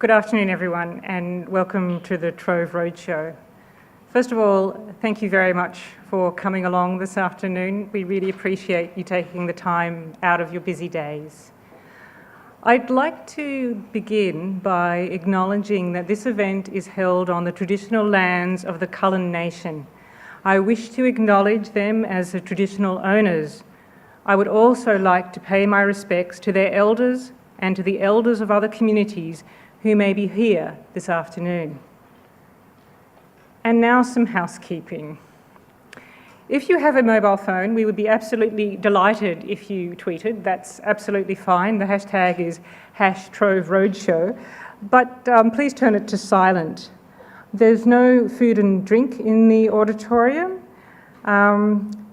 Good afternoon, everyone, and welcome to the Trove Roadshow. First of all, thank you very much for coming along this afternoon. We really appreciate you taking the time out of your busy days. I'd like to begin by acknowledging that this event is held on the traditional lands of the Kulin Nation. I wish to acknowledge them as the traditional owners. I would also like to pay my respects to their elders and to the elders of other communities who may be here this afternoon. And now some housekeeping. If you have a mobile phone, we would be absolutely delighted if you tweeted. That's absolutely fine. The hashtag is #Trove Roadshow, but please turn it to silent. There's no food and drink in the auditorium.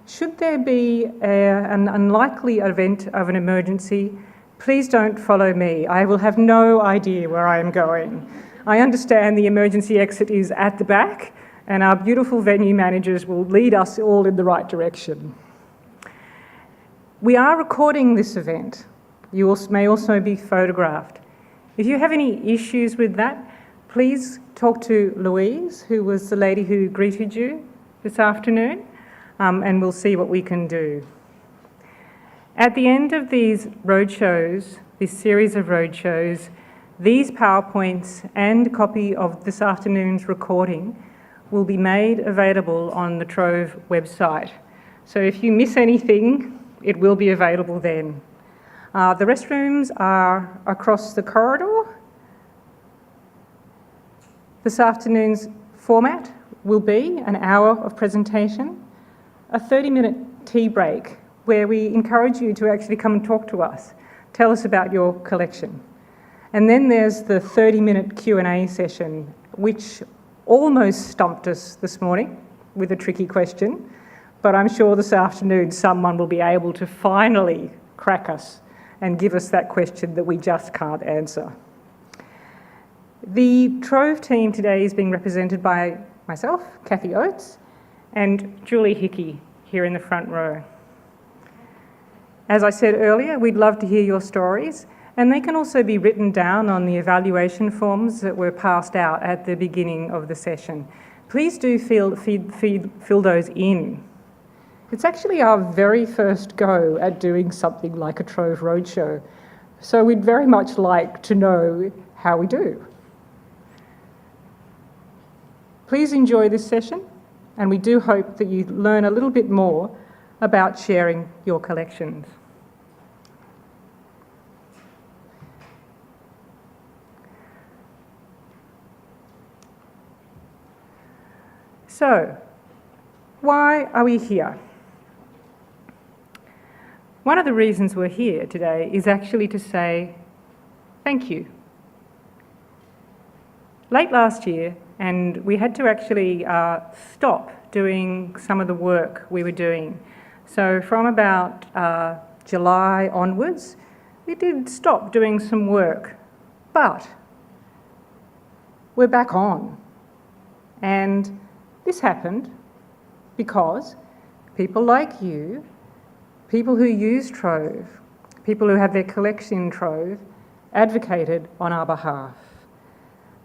Should there be an unlikely event of an emergency, please don't follow me. I will have no idea where I am going. I understand the emergency exit is at the back, and our beautiful venue managers will lead us all in the right direction. We are recording this event. You may also be photographed. If you have any issues with that, please talk to Louise, who was the lady who greeted you this afternoon, and we'll see what we can do. At the end of these roadshows, this series of roadshows, these PowerPoints and a copy of this afternoon's recording will be made available on the Trove website. So if you miss anything, it will be available then. The restrooms are across the corridor. This afternoon's format will be an hour of presentation, a 30-minute tea break where we encourage you to actually come and talk to us. Tell us about your collection. And then there's the 30-minute Q&A session, which almost stumped us this morning with a tricky question, but I'm sure this afternoon someone will be able to finally crack us and give us that question that we just can't answer. The Trove team today is being represented by myself, Cathie Oats, and Julie Hickey here in the front row. As I said earlier, we'd love to hear your stories, and they can also be written down on the evaluation forms that were passed out at the beginning of the session. Please do fill those in. It's actually our very first go at doing something like a Trove Roadshow, so we'd very much like to know how we do. Please enjoy this session, and we do hope that you learn a little bit more about sharing your collections. So, why are we here? One of the reasons we're here today is actually to say thank you. Late last year, and we had to actually stop doing some of the work we were doing. So from about July onwards, we did stop doing some work, but we're back on. And this happened because people like you, people who use Trove, people who have their collection in Trove, advocated on our behalf.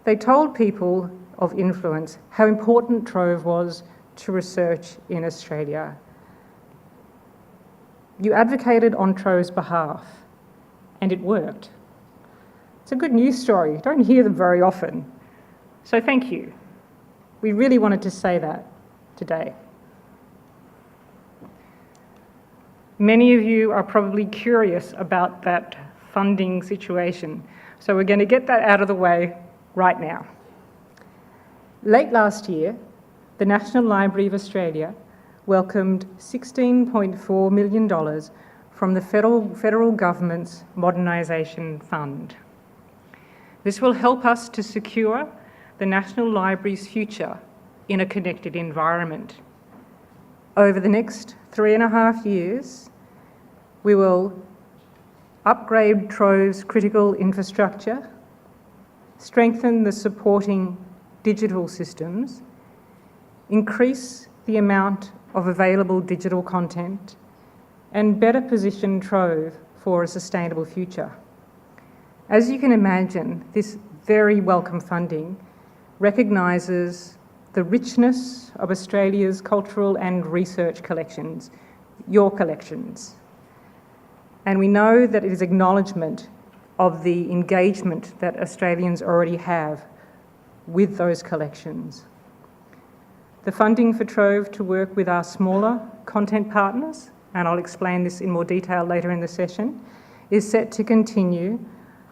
They told people of influence how important Trove was to research in Australia. You advocated on Trove's behalf, and it worked. It's a good news story. You don't hear them very often. So thank you. We really wanted to say that today. Many of you are probably curious about that funding situation, so we're going to get that out of the way right now. Late last year, the National Library of Australia welcomed $16.4 million from the federal government's Modernisation Fund. This will help us to secure the National Library's future in a connected environment. Over the next 3.5 years, we will upgrade Trove's critical infrastructure, strengthen the supporting digital systems, increase the amount of available digital content, and better position Trove for a sustainable future. As you can imagine, this very welcome funding recognises the richness of Australia's cultural and research collections, your collections. And we know that it is acknowledgement of the engagement that Australians already have with those collections. The funding for Trove to work with our smaller content partners, and I'll explain this in more detail later in the session, is set to continue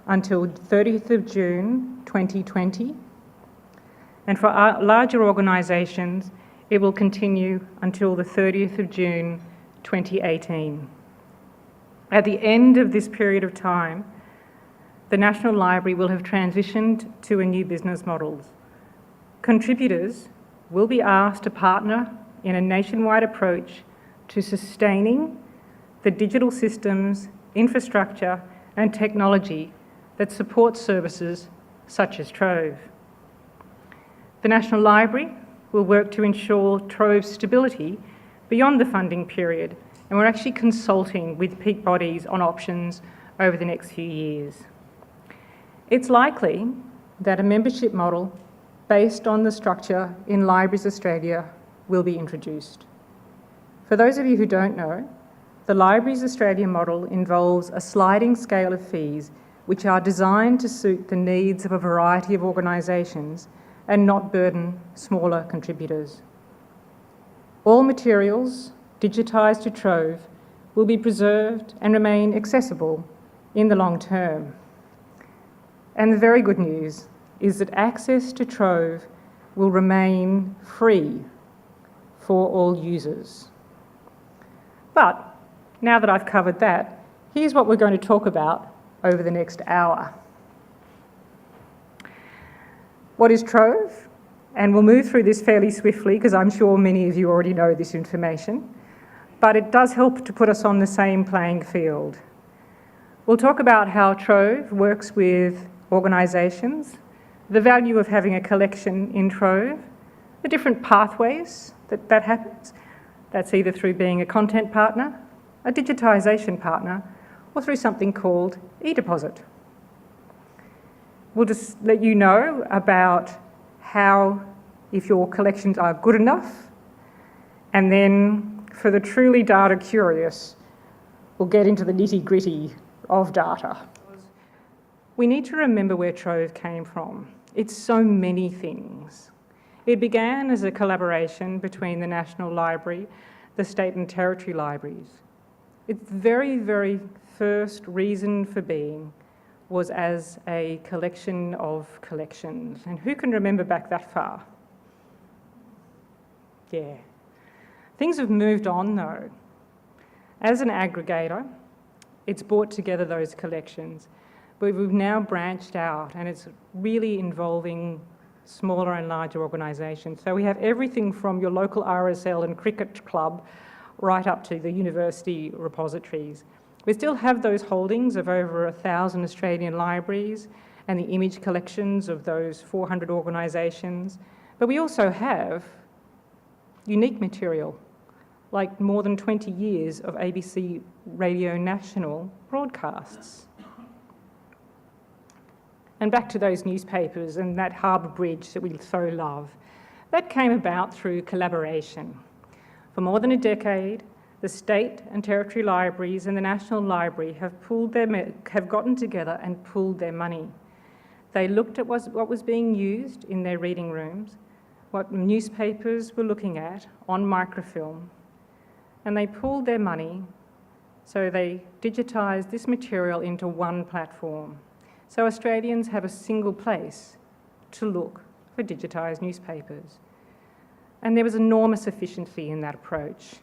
until 30th of June 2020. And for our larger organisations, it will continue until the 30th of June 2018. At the end of this period of time, the National Library will have transitioned to a new business model. Contributors will be asked to partner in a nationwide approach to sustaining the digital systems, infrastructure and technology that supports services such as Trove. The National Library will work to ensure Trove's stability beyond the funding period, and we're actually consulting with peak bodies on options over the next few years. It's likely that a membership model based on the structure in Libraries Australia will be introduced. For those of you who don't know, the Libraries Australia model involves a sliding scale of fees which are designed to suit the needs of a variety of organisations and not burden smaller contributors. All materials digitised to Trove will be preserved and remain accessible in the long term. And the very good news is that access to Trove will remain free for all users. But now that I've covered that, here's what we're going to talk about over the next hour. What is Trove? And we'll move through this fairly swiftly because I'm sure many of you already know this information, but it does help to put us on the same playing field. We'll talk about how Trove works with organisations, the value of having a collection in Trove, the different pathways that happens. That's either through being a content partner, a digitisation partner, or through something called eDeposit. We'll just let you know about how, if your collections are good enough, and then for the truly data curious, we'll get into the nitty-gritty of data. We need to remember where Trove came from. It's so many things. It began as a collaboration between the National Library, the state and territory libraries. Its very, very first reason for being was as a collection of collections. And who can remember back that far? Yeah. Things have moved on though. As an aggregator, it's brought together those collections, but we've now branched out and it's really involving smaller and larger organisations. So we have everything from your local RSL and cricket club right up to the university repositories. We still have those holdings of over 1,000 Australian libraries and the image collections of those 400 organisations, but we also have unique material, like more than 20 years of ABC Radio National broadcasts. And back to those newspapers and that harbour bridge that we so love. That came about through collaboration. For more than a decade, the state and territory libraries and the National Library have gotten together and pooled their money. They looked at what was being used in their reading rooms, what newspapers were looking at on microfilm, and they pooled their money, so they digitised this material into one platform. So Australians have a single place to look for digitised newspapers. And there was enormous efficiency in that approach.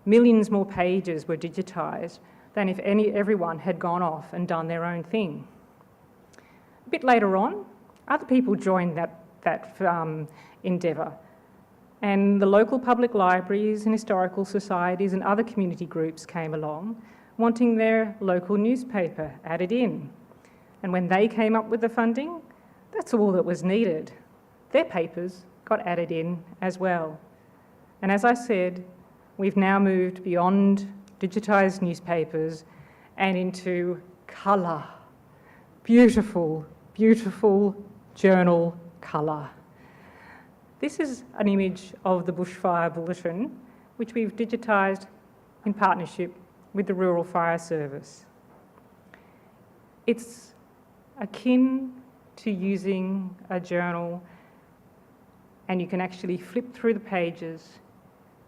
Millions more pages were digitised than if everyone had gone off and done their own thing. A bit later on, other people joined that endeavour, and the local public libraries and historical societies and other community groups came along, wanting their local newspaper added in. And when they came up with the funding, that's all that was needed. Their papers got added in as well. And as I said, we've now moved beyond digitised newspapers and into colour. Beautiful, beautiful journal colour. This is an image of the bushfire bulletin, which we've digitised in partnership with the Rural Fire Service. It's akin to using a journal, and you can actually flip through the pages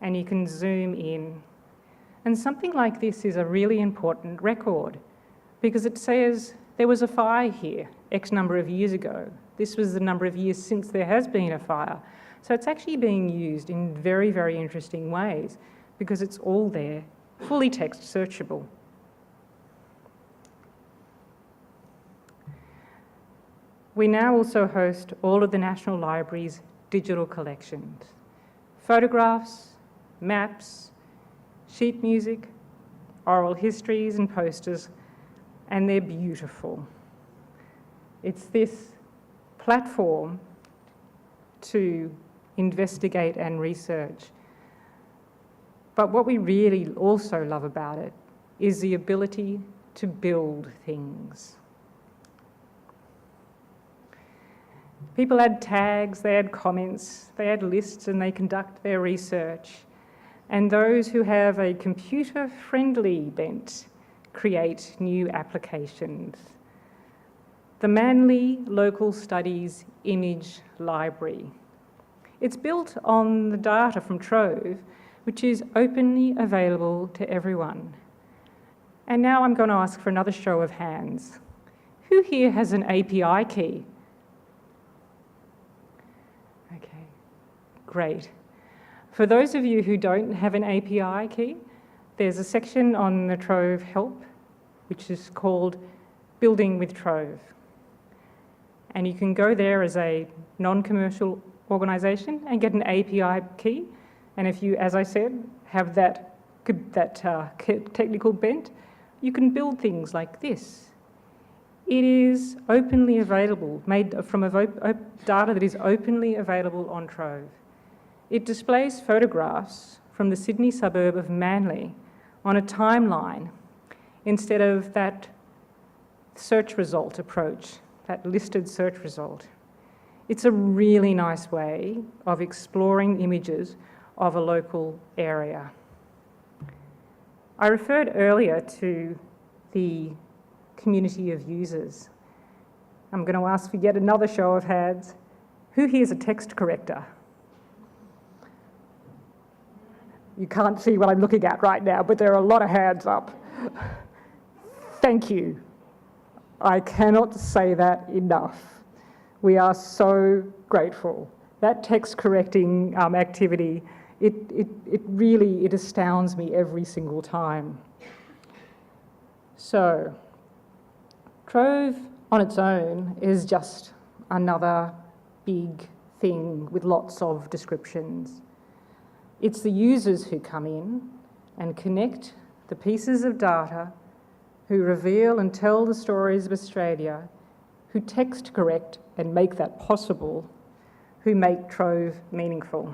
and you can zoom in. And something like this is a really important record because it says there was a fire here X number of years ago. This was the number of years since there has been a fire. So it's actually being used in very, very interesting ways because it's all there, fully text searchable. We now also host all of the National Library's digital collections. Photographs, maps, sheet music, oral histories and posters, and they're beautiful. It's this platform to investigate and research. But what we really also love about it is the ability to build things. People add tags, they add comments, they add lists, and they conduct their research. And those who have a computer-friendly bent create new applications. The Manly Local Studies Image Library. It's built on the data from Trove, which is openly available to everyone. And now I'm going to ask for another show of hands. Who here has an API key? Okay, great. For those of you who don't have an API key, there's a section on the Trove help, which is called Building with Trove. And you can go there as a non-commercial organisation and get an API key. And if you, as I said, have that technical bent, you can build things like this. It is openly available, made from data that is openly available on Trove. It displays photographs from the Sydney suburb of Manly on a timeline instead of that search result approach, that listed search result. It's a really nice way of exploring images of a local area. I referred earlier to the community of users. I'm going to ask for yet another show of hands. Who here is a text corrector? You can't see what I'm looking at right now, but there are a lot of hands up. Thank you. I cannot say that enough. We are so grateful. That text correcting activity, it really astounds me every single time. So, Trove on its own is just another big thing with lots of descriptions. It's the users who come in and connect the pieces of data, who reveal and tell the stories of Australia, who text correct and make that possible, who make Trove meaningful.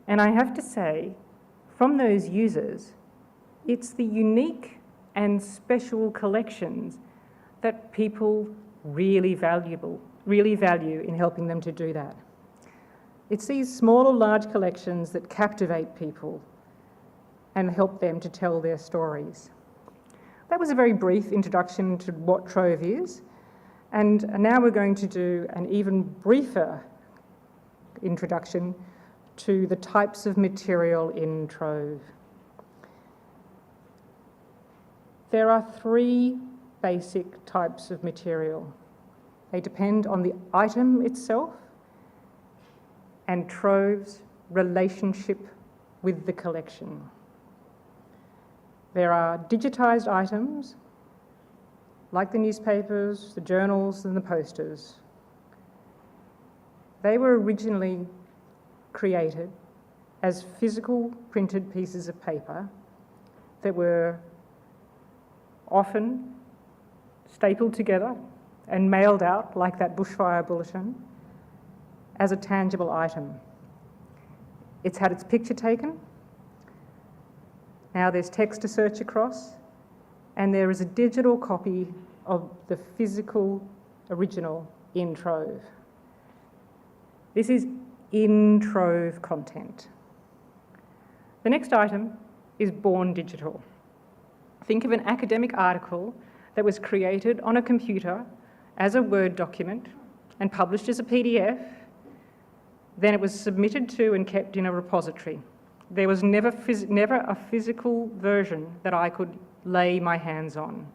And I have to say, from those users, it's the unique and special collections that people really value in helping them to do that. It's these small or large collections that captivate people and help them to tell their stories. That was a very brief introduction to what Trove is, and now we're going to do an even briefer introduction to the types of material in Trove. There are three basic types of material. They depend on the item itself and Trove's relationship with the collection. There are digitised items, like the newspapers, the journals, and the posters. They were originally created as physical printed pieces of paper that were often stapled together and mailed out, like that bushfire bulletin, as a tangible item. It's had its picture taken. Now there's text to search across, and there is a digital copy of the physical original in Trove. This is in Trove content. The next item is born digital. Think of an academic article that was created on a computer as a Word document and published as a PDF. Then it was submitted to and kept in a repository. There was never a physical version that I could lay my hands on.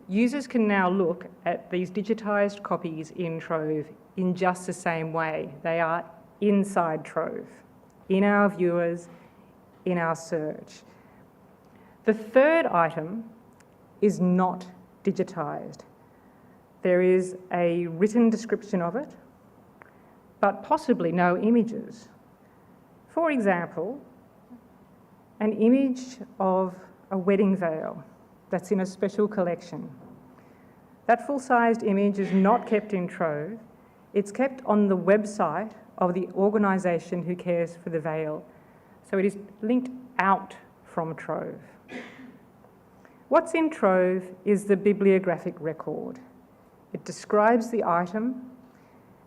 Users can now look at these digitised copies in Trove in just the same way. They are inside Trove, in our viewers, in our search. The third item is not digitised. There is a written description of it, but possibly no images. For example, an image of a wedding veil that's in a special collection. That full-sized image is not kept in Trove. It's kept on the website of the organisation who cares for the veil. So it is linked out from Trove. What's in Trove is the bibliographic record. It describes the item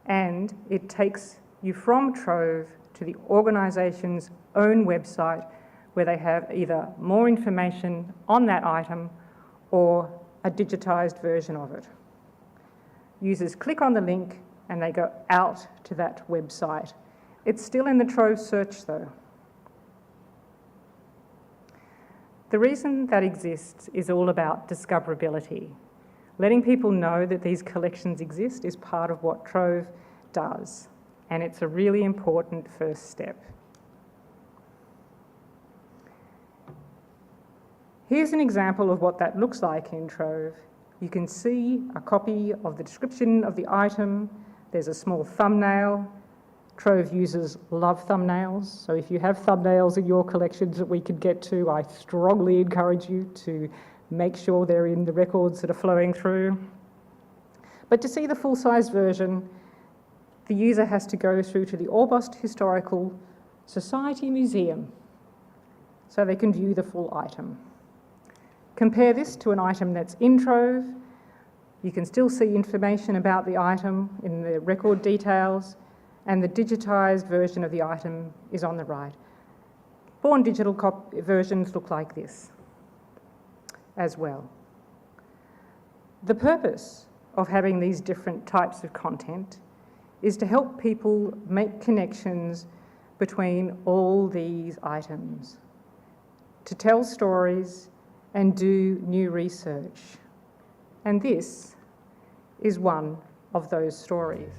and it takes you from Trove to the organisation's own website where they have either more information on that item or a digitised version of it. Users click on the link and they go out to that website. It's still in the Trove search though. The reason that exists is all about discoverability. Letting people know that these collections exist is part of what Trove does, and it's a really important first step. Here's an example of what that looks like in Trove. You can see a copy of the description of the item. There's a small thumbnail. Trove users love thumbnails, so if you have thumbnails in your collections that we could get to, I strongly encourage you to make sure they're in the records that are flowing through. But to see the full-size version, the user has to go through to the Orbost Historical Society Museum so they can view the full item. Compare this to an item that's in Trove. You can still see information about the item in the record details, and the digitised version of the item is on the right. Born digital versions look like this as well. The purpose of having these different types of content is to help people make connections between all these items, to tell stories and do new research. And this is one of those stories.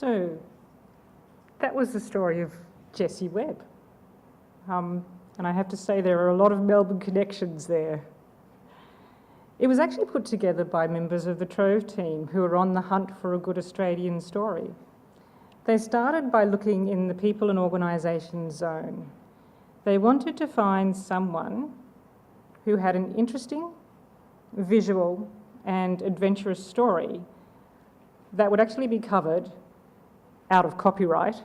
So that was the story of Jessie Webb. And I have to say there are a lot of Melbourne connections there. It was actually put together by members of the Trove team who were on the hunt for a good Australian story. They started by looking in the people and organisations zone. They wanted to find someone who had an interesting, visual and adventurous story that would actually be covered out of copyright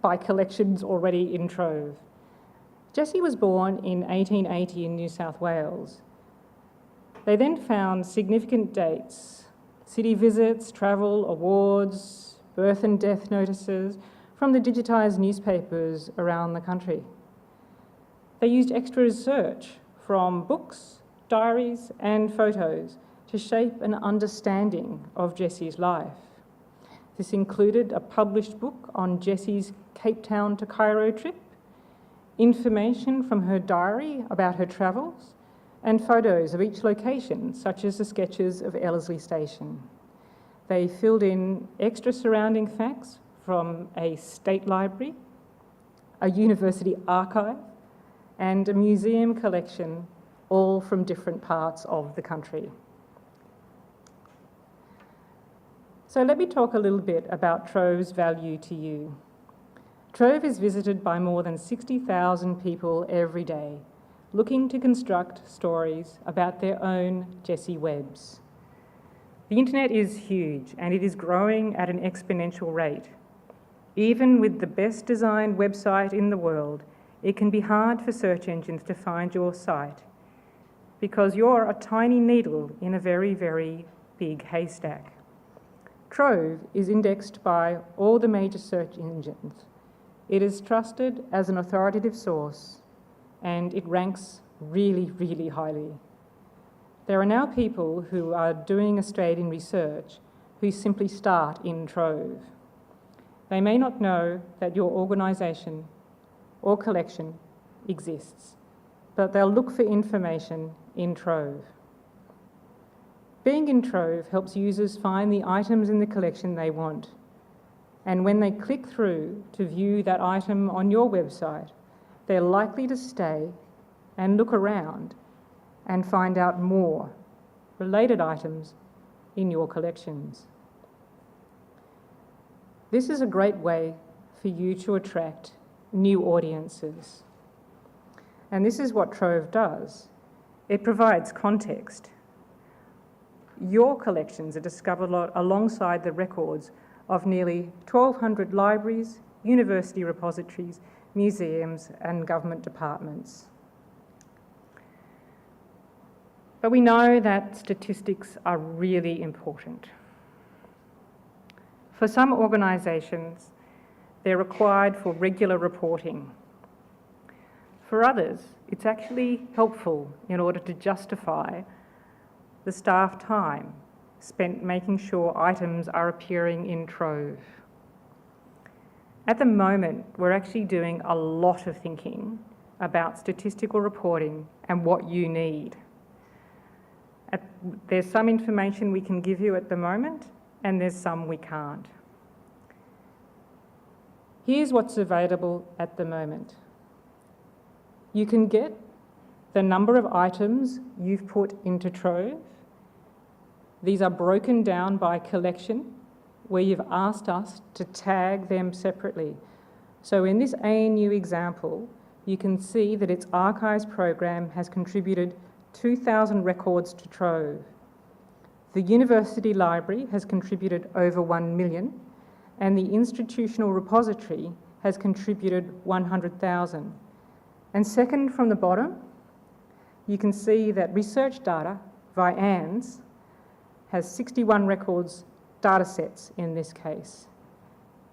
by collections already in Trove. Jessie was born in 1880 in New South Wales. They then found significant dates, city visits, travel, awards, birth and death notices from the digitised newspapers around the country. They used extra research from books, diaries and photos to shape an understanding of Jessie's life. This included a published book on Jessie's Cape Town to Cairo trip, information from her diary about her travels, and photos of each location, such as the sketches of Ellerslie Station. They filled in extra surrounding facts from a state library, a university archive, and a museum collection, all from different parts of the country. So let me talk a little bit about Trove's value to you. Trove is visited by more than 60,000 people every day, looking to construct stories about their own Jessie Webbs. The internet is huge and it is growing at an exponential rate. Even with the best designed website in the world, it can be hard for search engines to find your site because you're a tiny needle in a very, very big haystack. Trove is indexed by all the major search engines. It is trusted as an authoritative source and it ranks really, really highly. There are now people who are doing Australian research who simply start in Trove. They may not know that your organisation or collection exists, but they'll look for information in Trove. Being in Trove helps users find the items in the collection they want, and when they click through to view that item on your website, they're likely to stay and look around and find out more related items in your collections. This is a great way for you to attract new audiences. And this is what Trove does. It provides context. Your collections are discovered alongside the records of nearly 1,200 libraries, university repositories, museums and government departments. But we know that statistics are really important. For some organisations, they're required for regular reporting. For others, it's actually helpful in order to justify the staff time spent making sure items are appearing in Trove. At the moment, we're actually doing a lot of thinking about statistical reporting and what you need. There's some information we can give you at the moment, and there's some we can't. Here's what's available at the moment. You can get the number of items you've put into Trove. These are broken down by collection, where you've asked us to tag them separately. So in this ANU example, you can see that its archives program has contributed 2,000 records to Trove. The University Library has contributed over 1 million, and the Institutional Repository has contributed 100,000. And second from the bottom, you can see that Research Data, via ANS, has 61 records data sets in this case.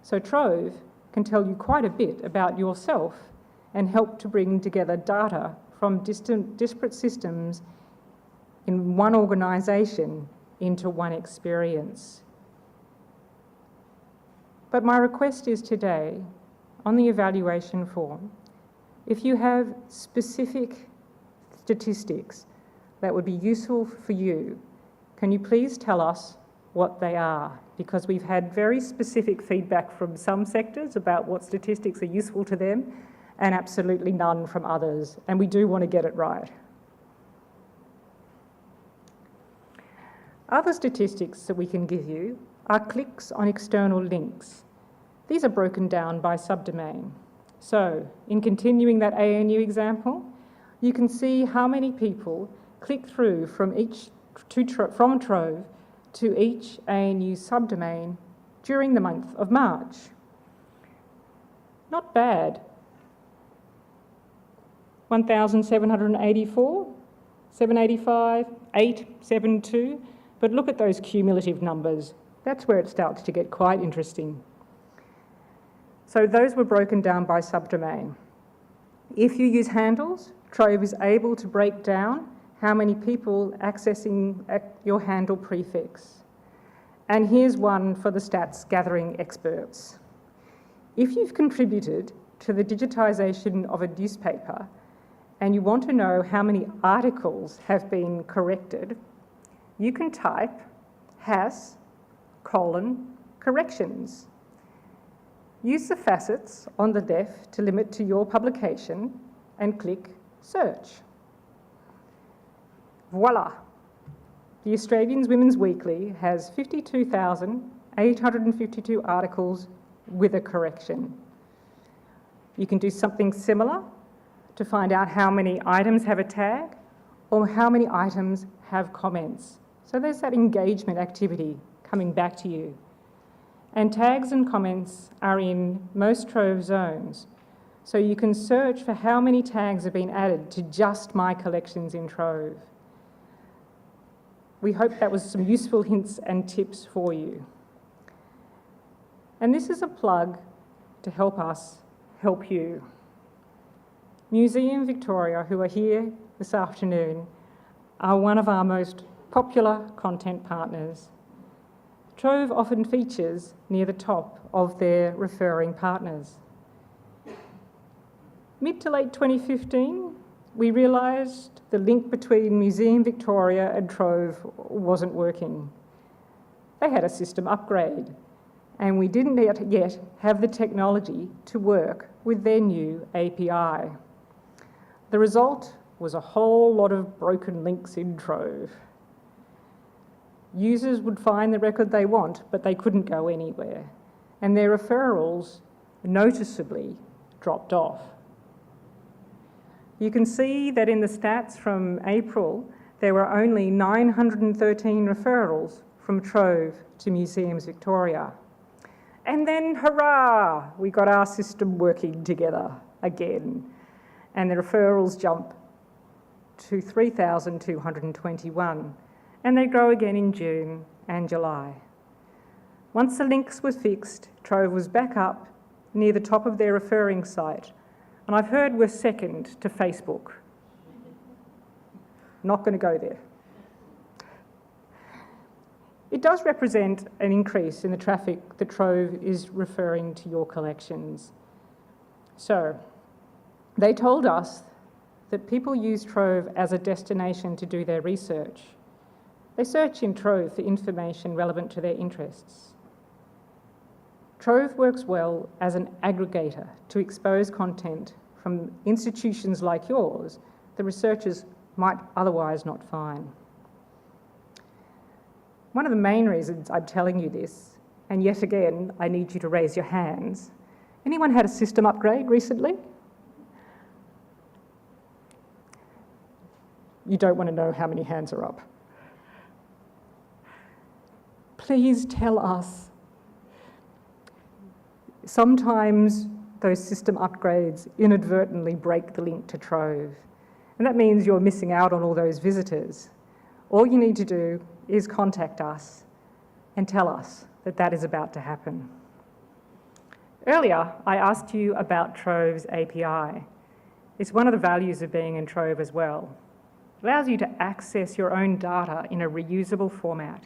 So Trove can tell you quite a bit about yourself and help to bring together data from disparate systems in one organisation into one experience. But my request is today, on the evaluation form, if you have specific statistics that would be useful for you, can you please tell us what they are? because we've had very specific feedback from some sectors about what statistics are useful to them and absolutely none from others, and we do want to get it right. Other statistics that we can give you are clicks on external links. These are broken down by subdomain. So, in continuing that ANU example, you can see how many people click through from Trove to each ANU subdomain during the month of March. Not bad. 1,784, 785, 872, but look at those cumulative numbers. That's where it starts to get quite interesting. So those were broken down by subdomain. If you use handles, Trove is able to break down how many people accessing your handle prefix. And here's one for the stats gathering experts. If you've contributed to the digitisation of a newspaper and you want to know how many articles have been corrected, you can type #corrections. Use the facets on the left to limit to your publication and click search. Voila! The Australian Women's Weekly has 52,852 articles with a correction. You can do something similar to find out how many items have a tag or how many items have comments. So there's that engagement activity coming back to you. And tags and comments are in most Trove zones. So you can search for how many tags have been added to just my collections in Trove. We hope that was some useful hints and tips for you. And this is a plug to help us help you. Museum Victoria, who are here this afternoon, are one of our most popular content partners. Trove often features near the top of their referring partners. Mid to late 2015, we realised the link between Museum Victoria and Trove wasn't working. They had a system upgrade, and we didn't yet have the technology to work with their new API. The result was a whole lot of broken links in Trove. Users would find the record they want, but they couldn't go anywhere, and their referrals noticeably dropped off. You can see that in the stats from April, there were only 913 referrals from Trove to Museums Victoria. And then, hurrah, we got our system working together again, and the referrals jump to 3,221. And they grow again in June and July. Once the links were fixed, Trove was back up near the top of their referring site, and I've heard we're second to Facebook. Not going to go there. It does represent an increase in the traffic that Trove is referring to your collections. So, they told us that people use Trove as a destination to do their research. They search in Trove for information relevant to their interests. Trove works well as an aggregator to expose content from institutions like yours that researchers might otherwise not find. One of the main reasons I'm telling you this, and yet again, I need you to raise your hands. Anyone had a system upgrade recently? You don't want to know how many hands are up. Please tell us. Sometimes those system upgrades inadvertently break the link to Trove, and that means you're missing out on all those visitors. All you need to do is contact us and tell us that that is about to happen. Earlier, I asked you about Trove's API. It's one of the values of being in Trove as well. It allows you to access your own data in a reusable format.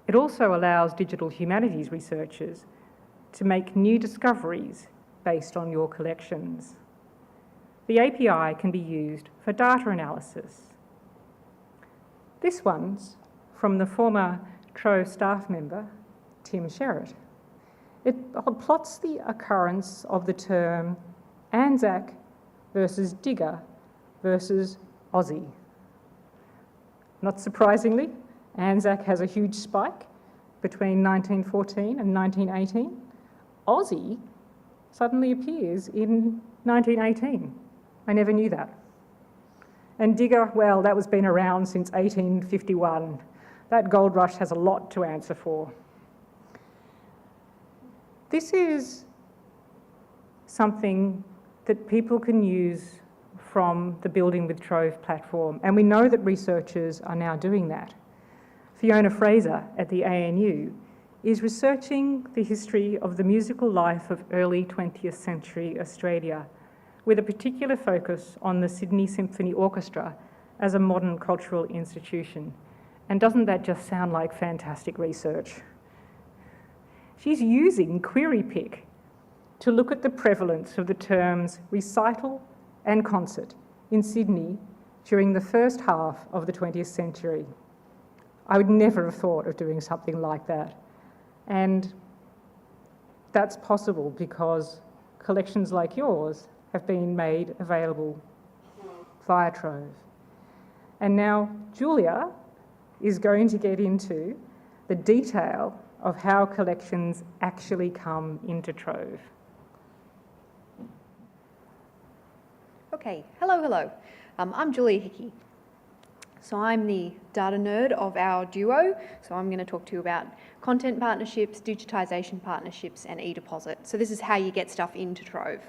It also allows digital humanities researchers to make new discoveries based on your collections. The API can be used for data analysis. This one's from the former Trove staff member, Tim Sherratt. It plots the occurrence of the term Anzac versus digger versus Aussie. Not surprisingly, Anzac has a huge spike between 1914 and 1918. Aussie suddenly appears in 1918. I never knew that. And digger, well, that was been around since 1851. That gold rush has a lot to answer for. This is something that people can use from the Building with Trove platform, and we know that researchers are now doing that. Fiona Fraser at the ANU is researching the history of the musical life of early 20th century Australia, with a particular focus on the Sydney Symphony Orchestra as a modern cultural institution. And doesn't that just sound like fantastic research? She's using QueryPic to look at the prevalence of the terms recital and concert in Sydney during the first half of the 20th century. I would never have thought of doing something like that. And that's possible because collections like yours have been made available via Trove. And now Julia is going to get into the detail of how collections actually come into Trove. Okay, hello. I'm Julia Hickey. So I'm the data nerd of our duo. So I'm going to talk to you about content partnerships, digitisation partnerships, and e-deposit. So this is how you get stuff into Trove.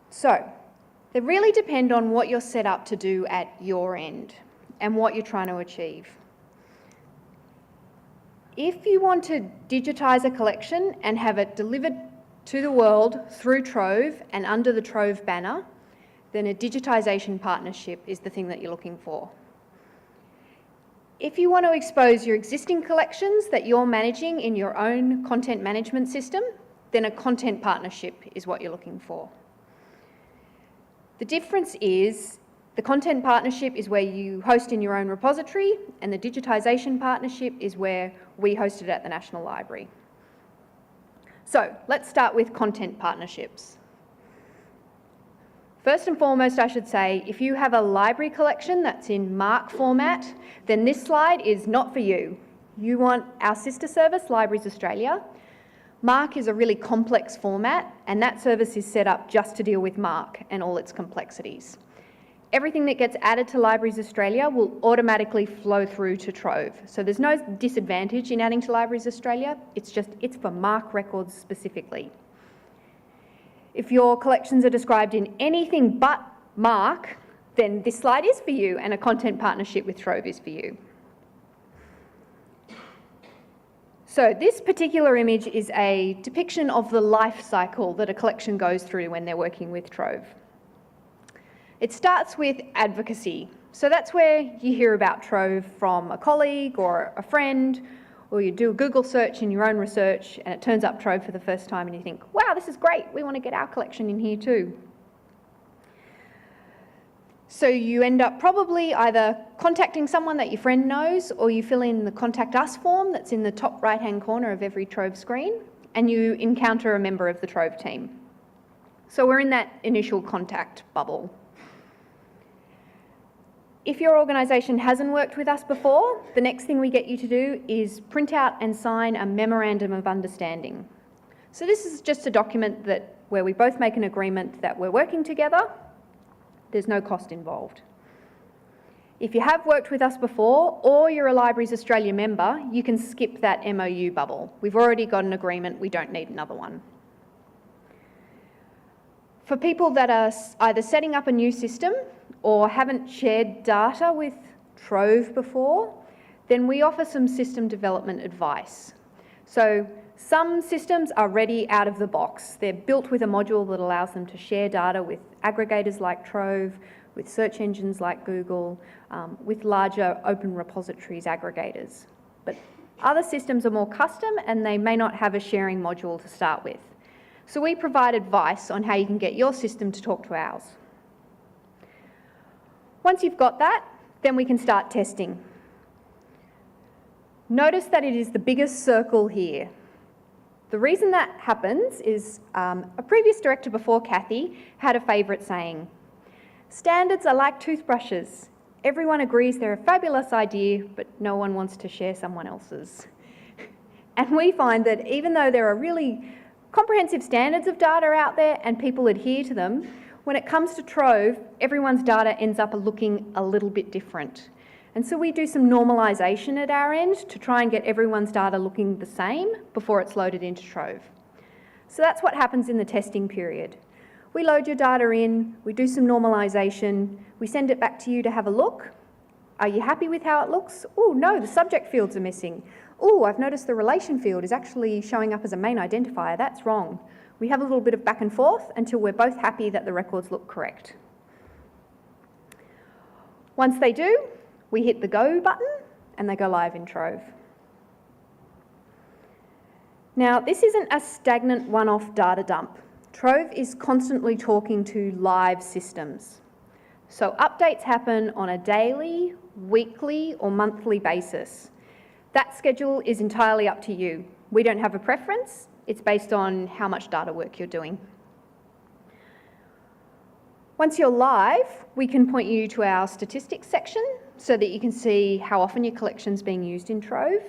So they really depend on what you're set up to do at your end and what you're trying to achieve. If you want to digitise a collection and have it delivered to the world through Trove and under the Trove banner, then a digitisation partnership is the thing that you're looking for. If you want to expose your existing collections that you're managing in your own content management system, then a content partnership is what you're looking for. The difference is the content partnership is where you host in your own repository, and the digitisation partnership is where we host it at the National Library. So let's start with content partnerships. First and foremost, I should say, if you have a library collection that's in MARC format, then this slide is not for you. You want our sister service, Libraries Australia. MARC is a really complex format, and that service is set up just to deal with MARC and all its complexities. Everything that gets added to Libraries Australia will automatically flow through to Trove. So there's no disadvantage in adding to Libraries Australia, it's for MARC records specifically. If your collections are described in anything but MARC, then this slide is for you, and a content partnership with Trove is for you. So this particular image is a depiction of the life cycle that a collection goes through when they're working with Trove. It starts with advocacy. So that's where you hear about Trove from a colleague or a friend, or you do a Google search in your own research and it turns up Trove for the first time and you think, wow, this is great, we want to get our collection in here too. So you end up probably either contacting someone that your friend knows, or you fill in the Contact Us form that's in the top right-hand corner of every Trove screen, and you encounter a member of the Trove team. So we're in that initial contact bubble. If your organisation hasn't worked with us before, the next thing we get you to do is print out and sign a Memorandum of Understanding. So this is just a document where we both make an agreement that we're working together. There's no cost involved. If you have worked with us before, or you're a Libraries Australia member, you can skip that MOU bubble. We've already got an agreement, we don't need another one. For people that are either setting up a new system or haven't shared data with Trove before, then we offer some system development advice. So some systems are ready out of the box. They're built with a module that allows them to share data with aggregators like Trove, with search engines like Google, with larger open repositories aggregators. But other systems are more custom and they may not have a sharing module to start with. So we provide advice on how you can get your system to talk to ours. Once you've got that, then we can start testing. Notice that it is the biggest circle here. The reason that happens is a previous director before Cathie had a favourite saying, "Standards are like toothbrushes. Everyone agrees they're a fabulous idea, but no one wants to share someone else's." And we find that even though there are really comprehensive standards of data out there and people adhere to them, when it comes to Trove, everyone's data ends up looking a little bit different. And so we do some normalisation at our end to try and get everyone's data looking the same before it's loaded into Trove. So that's what happens in the testing period. We load your data in, we do some normalisation, we send it back to you to have a look. Are you happy with how it looks? Oh no, the subject fields are missing. Oh, I've noticed the relation field is actually showing up as a main identifier. That's wrong. We have a little bit of back and forth until we're both happy that the records look correct. Once they do, we hit the go button and they go live in Trove. Now, this isn't a stagnant one-off data dump. Trove is constantly talking to live systems. So updates happen on a daily, weekly or monthly basis. That schedule is entirely up to you. We don't have a preference. It's based on how much data work you're doing. Once you're live, we can point you to our statistics section so that you can see how often your collection's being used in Trove.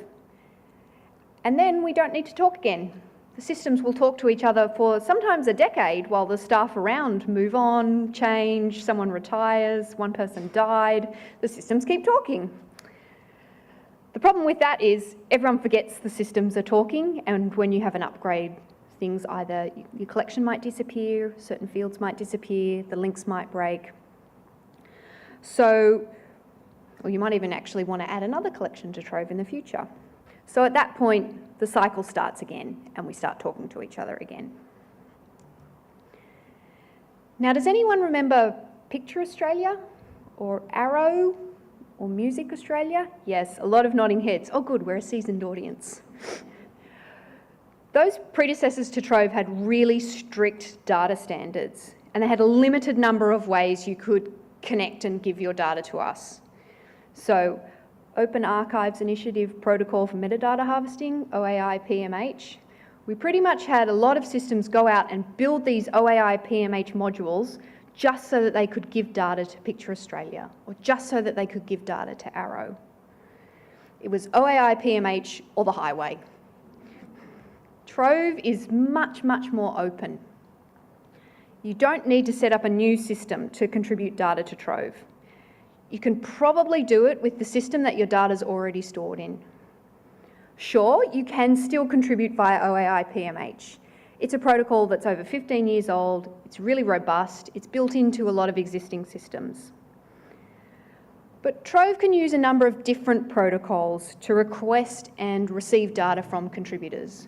And then we don't need to talk again. The systems will talk to each other for sometimes a decade while the staff around move on, change, someone retires, one person died. The systems keep talking. The problem with that is everyone forgets the systems are talking, and when you have an upgrade, things either your collection might disappear, certain fields might disappear, the links might break. So, or you might even actually want to add another collection to Trove in the future. So at that point, the cycle starts again and we start talking to each other again. Now, does anyone remember Picture Australia or Arrow or Music Australia? Yes, a lot of nodding heads. Oh good, we're a seasoned audience. Those predecessors to Trove had really strict data standards and they had a limited number of ways you could connect and give your data to us. So, Open Archives Initiative Protocol for Metadata Harvesting, OAI PMH. We pretty much had a lot of systems go out and build these OAI PMH modules just so that they could give data to Picture Australia or just so that they could give data to Arrow. It was OAI PMH or the highway. Trove is much, much more open. You don't need to set up a new system to contribute data to Trove. You can probably do it with the system that your data's already stored in. Sure, you can still contribute via OAI PMH. It's a protocol that's over 15 years old, it's really robust, it's built into a lot of existing systems. But Trove can use a number of different protocols to request and receive data from contributors.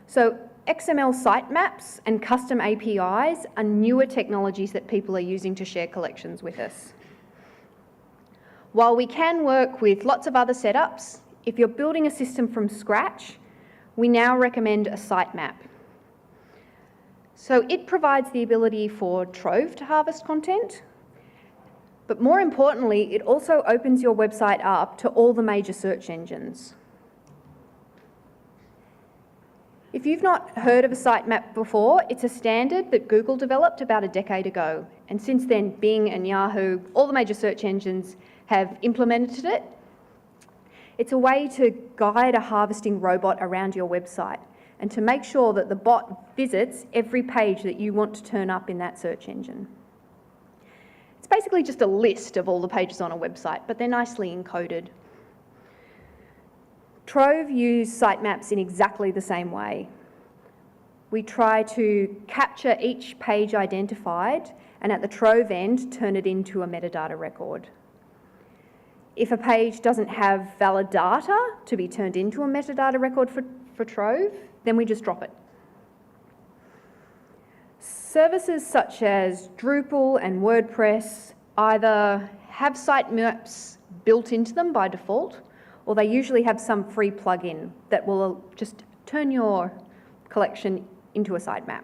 So XML sitemaps and custom APIs are newer technologies that people are using to share collections with us. While we can work with lots of other setups, if you're building a system from scratch, we now recommend a sitemap. So it provides the ability for Trove to harvest content, but more importantly, it also opens your website up to all the major search engines. If you've not heard of a sitemap before, it's a standard that Google developed about a decade ago. And since then, Bing and Yahoo, all the major search engines have implemented it. It's a way to guide a harvesting robot around your website and to make sure that the bot visits every page that you want to turn up in that search engine. It's basically just a list of all the pages on a website, but they're nicely encoded. Trove use sitemaps in exactly the same way. We try to capture each page identified and at the Trove end, turn it into a metadata record. If a page doesn't have valid data to be turned into a metadata record for Trove, then we just drop it. Services such as Drupal and WordPress either have sitemaps built into them by default, or they usually have some free plugin that will just turn your collection into a sitemap.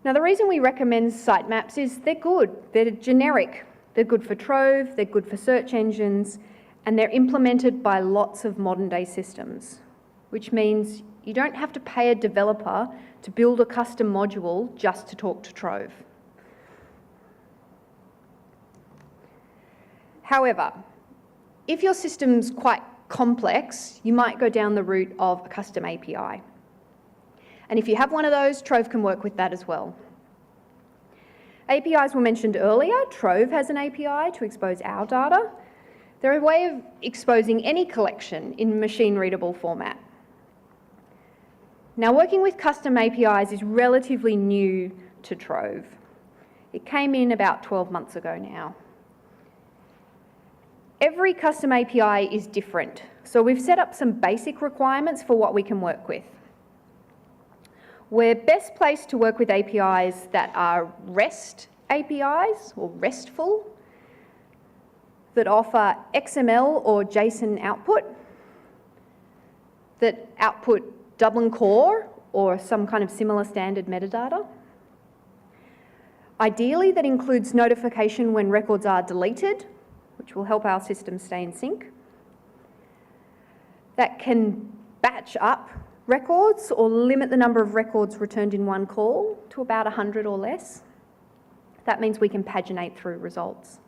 Now, the reason we recommend sitemaps is they're good, they're generic. They're good for Trove, they're good for search engines, and they're implemented by lots of modern-day systems, which means you don't have to pay a developer to build a custom module just to talk to Trove. However, if your system's quite complex, you might go down the route of a custom API. And if you have one of those, Trove can work with that as well. APIs were mentioned earlier. Trove has an API to expose our data. They're a way of exposing any collection in machine-readable format. Now, working with custom APIs is relatively new to Trove. It came in about 12 months ago now. Every custom API is different, so we've set up some basic requirements for what we can work with. We're best placed to work with APIs that are REST APIs, or RESTful, that offer XML or JSON output, that output Dublin Core or some kind of similar standard metadata. Ideally, that includes notification when records are deleted, which will help our system stay in sync. That can batch up records or limit the number of records returned in one call to about 100 or less. That means we can paginate through results.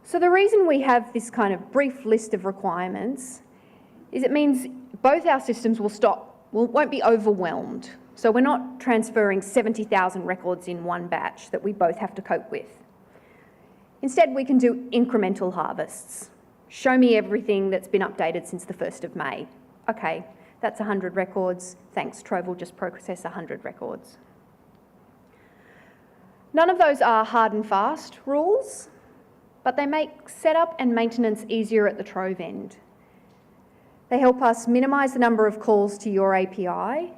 So the reason we have this kind of brief list of requirements is it means both our systems won't be overwhelmed. So we're not transferring 70,000 records in one batch that we both have to cope with. Instead, we can do incremental harvests. Show me everything that's been updated since the 1st of May. Okay, that's 100 records. Thanks, Trove will just process 100 records. None of those are hard and fast rules, but they make setup and maintenance easier at the Trove end. They help us minimise the number of calls to your API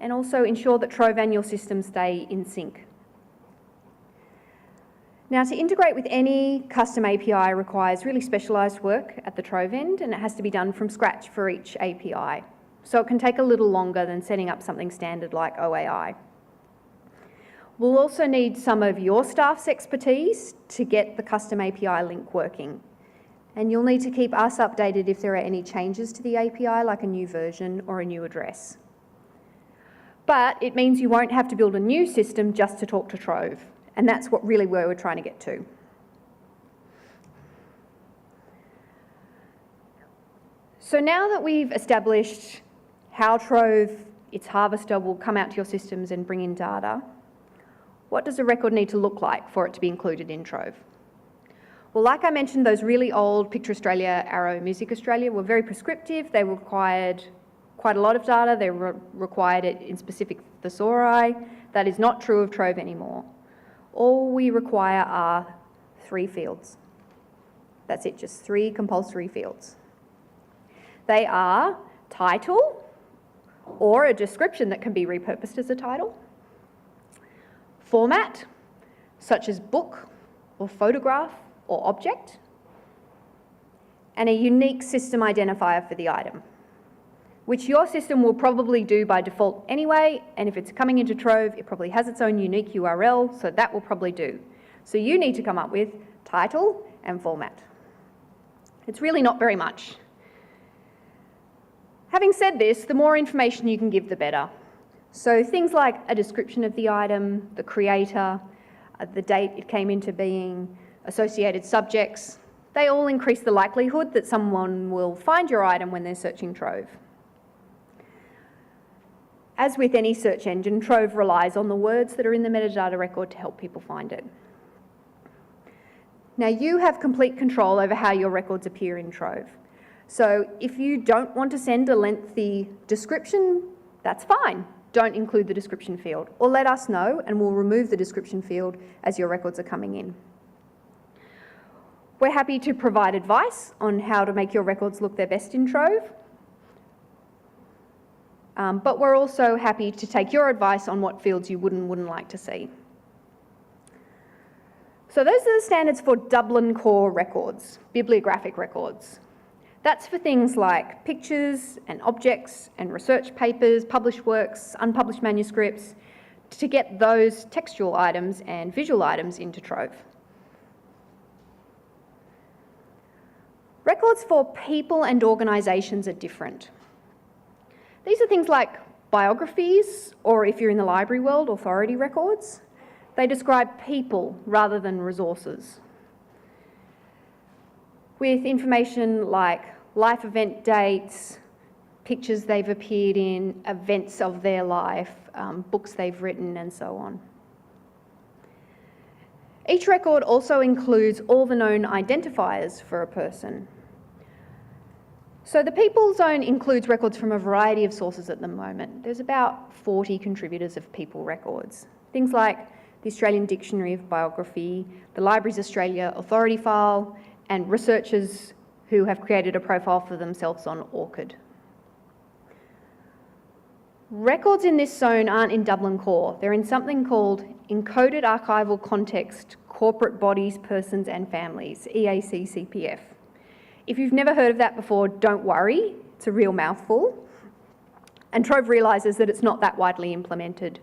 and also ensure that Trove and your system stay in sync. Now, to integrate with any custom API requires really specialised work at the Trove end, and it has to be done from scratch for each API. So it can take a little longer than setting up something standard like OAI. We'll also need some of your staff's expertise to get the custom API link working. And you'll need to keep us updated if there are any changes to the API, like a new version or a new address. But it means you won't have to build a new system just to talk to Trove. And that's where we're trying to get to. So now that we've established how Trove, its harvester, will come out to your systems and bring in data, what does a record need to look like for it to be included in Trove? Well, like I mentioned, those really old Picture Australia, Arrow, Music Australia were very prescriptive. They required quite a lot of data. They required it in specific thesauri. That is not true of Trove anymore. All we require are 3 fields. That's it, just 3 compulsory fields. They are title, or a description that can be repurposed as a title, format, such as book or photograph or object, and a unique system identifier for the item, which your system will probably do by default anyway, and if it's coming into Trove, it probably has its own unique URL, so that will probably do. So you need to come up with title and format. It's really not very much. Having said this, the more information you can give, the better. So things like a description of the item, the creator, the date it came into being, associated subjects, they all increase the likelihood that someone will find your item when they're searching Trove. As with any search engine, Trove relies on the words that are in the metadata record to help people find it. Now, you have complete control over how your records appear in Trove. So if you don't want to send a lengthy description, that's fine. Don't include the description field, or let us know and we'll remove the description field as your records are coming in. We're happy to provide advice on how to make your records look their best in Trove. But we're also happy to take your advice on what fields you wouldn't like to see. So those are the standards for Dublin Core records, bibliographic records. That's for things like pictures and objects and research papers, published works, unpublished manuscripts, to get those textual items and visual items into Trove. Records for people and organisations are different. These are things like biographies, or if you're in the library world, authority records. They describe people rather than resources. With information like life event dates, pictures they've appeared in, events of their life, books they've written, and so on. Each record also includes all the known identifiers for a person. So the people zone includes records from a variety of sources at the moment. There's about 40 contributors of people records. Things like the Australian Dictionary of Biography, the Libraries Australia Authority File, and researchers who have created a profile for themselves on ORCID. Records in this zone aren't in Dublin Core. They're in something called Encoded Archival Context, Corporate Bodies, Persons and Families, EAC-CPF. If you've never heard of that before, don't worry, it's a real mouthful. And Trove realises that it's not that widely implemented.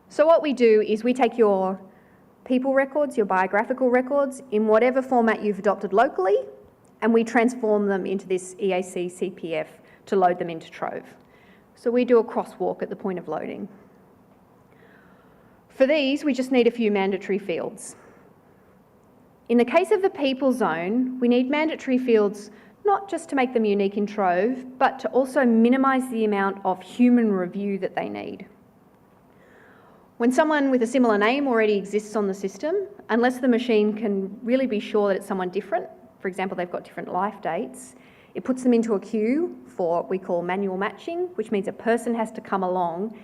So what we do is we take your people records, your biographical records, in whatever format you've adopted locally, and we transform them into this EAC-CPF to load them into Trove. So we do a crosswalk at the point of loading. For these, we just need a few mandatory fields. In the case of the people zone, we need mandatory fields not just to make them unique in Trove, but to also minimise the amount of human review that they need. When someone with a similar name already exists on the system, unless the machine can really be sure that it's someone different, for example, they've got different life dates, it puts them into a queue for what we call manual matching, which means a person has to come along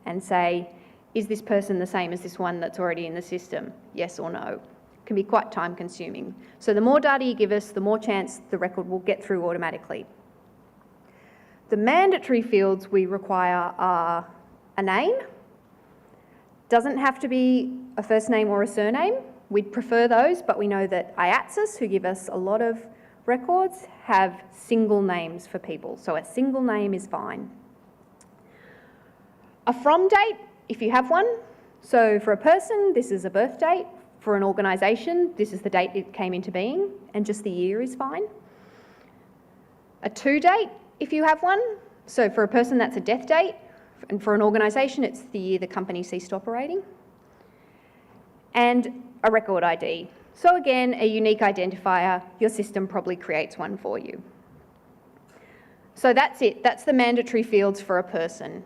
and say, is this person the same as this one that's already in the system? Yes or no. It can be quite time consuming. So the more data you give us, the more chance the record will get through automatically. The mandatory fields we require are a name. Doesn't have to be a first name or a surname. We'd prefer those, but we know that IATSIS, who give us a lot of records, have single names for people, so a single name is fine. A from date, if you have one. So for a person, this is a birth date. For an organisation, this is the date it came into being, and just the year is fine. A to date, if you have one. So for a person, that's a death date, and for an organisation, it's the year the company ceased operating. And a record ID. So again, a unique identifier. Your system probably creates one for you. So that's it. That's the mandatory fields for a person.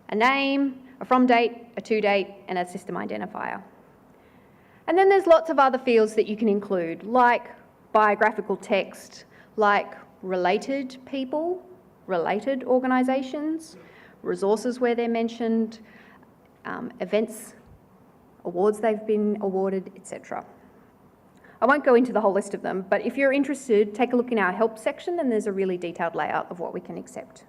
A name, a from date, a to date, and a system identifier. And then there's lots of other fields that you can include, like biographical text, like related people, related organisations, resources where they're mentioned, events, awards they've been awarded, etc. I won't go into the whole list of them, but if you're interested, take a look in our help section and there's a really detailed layout of what we can accept.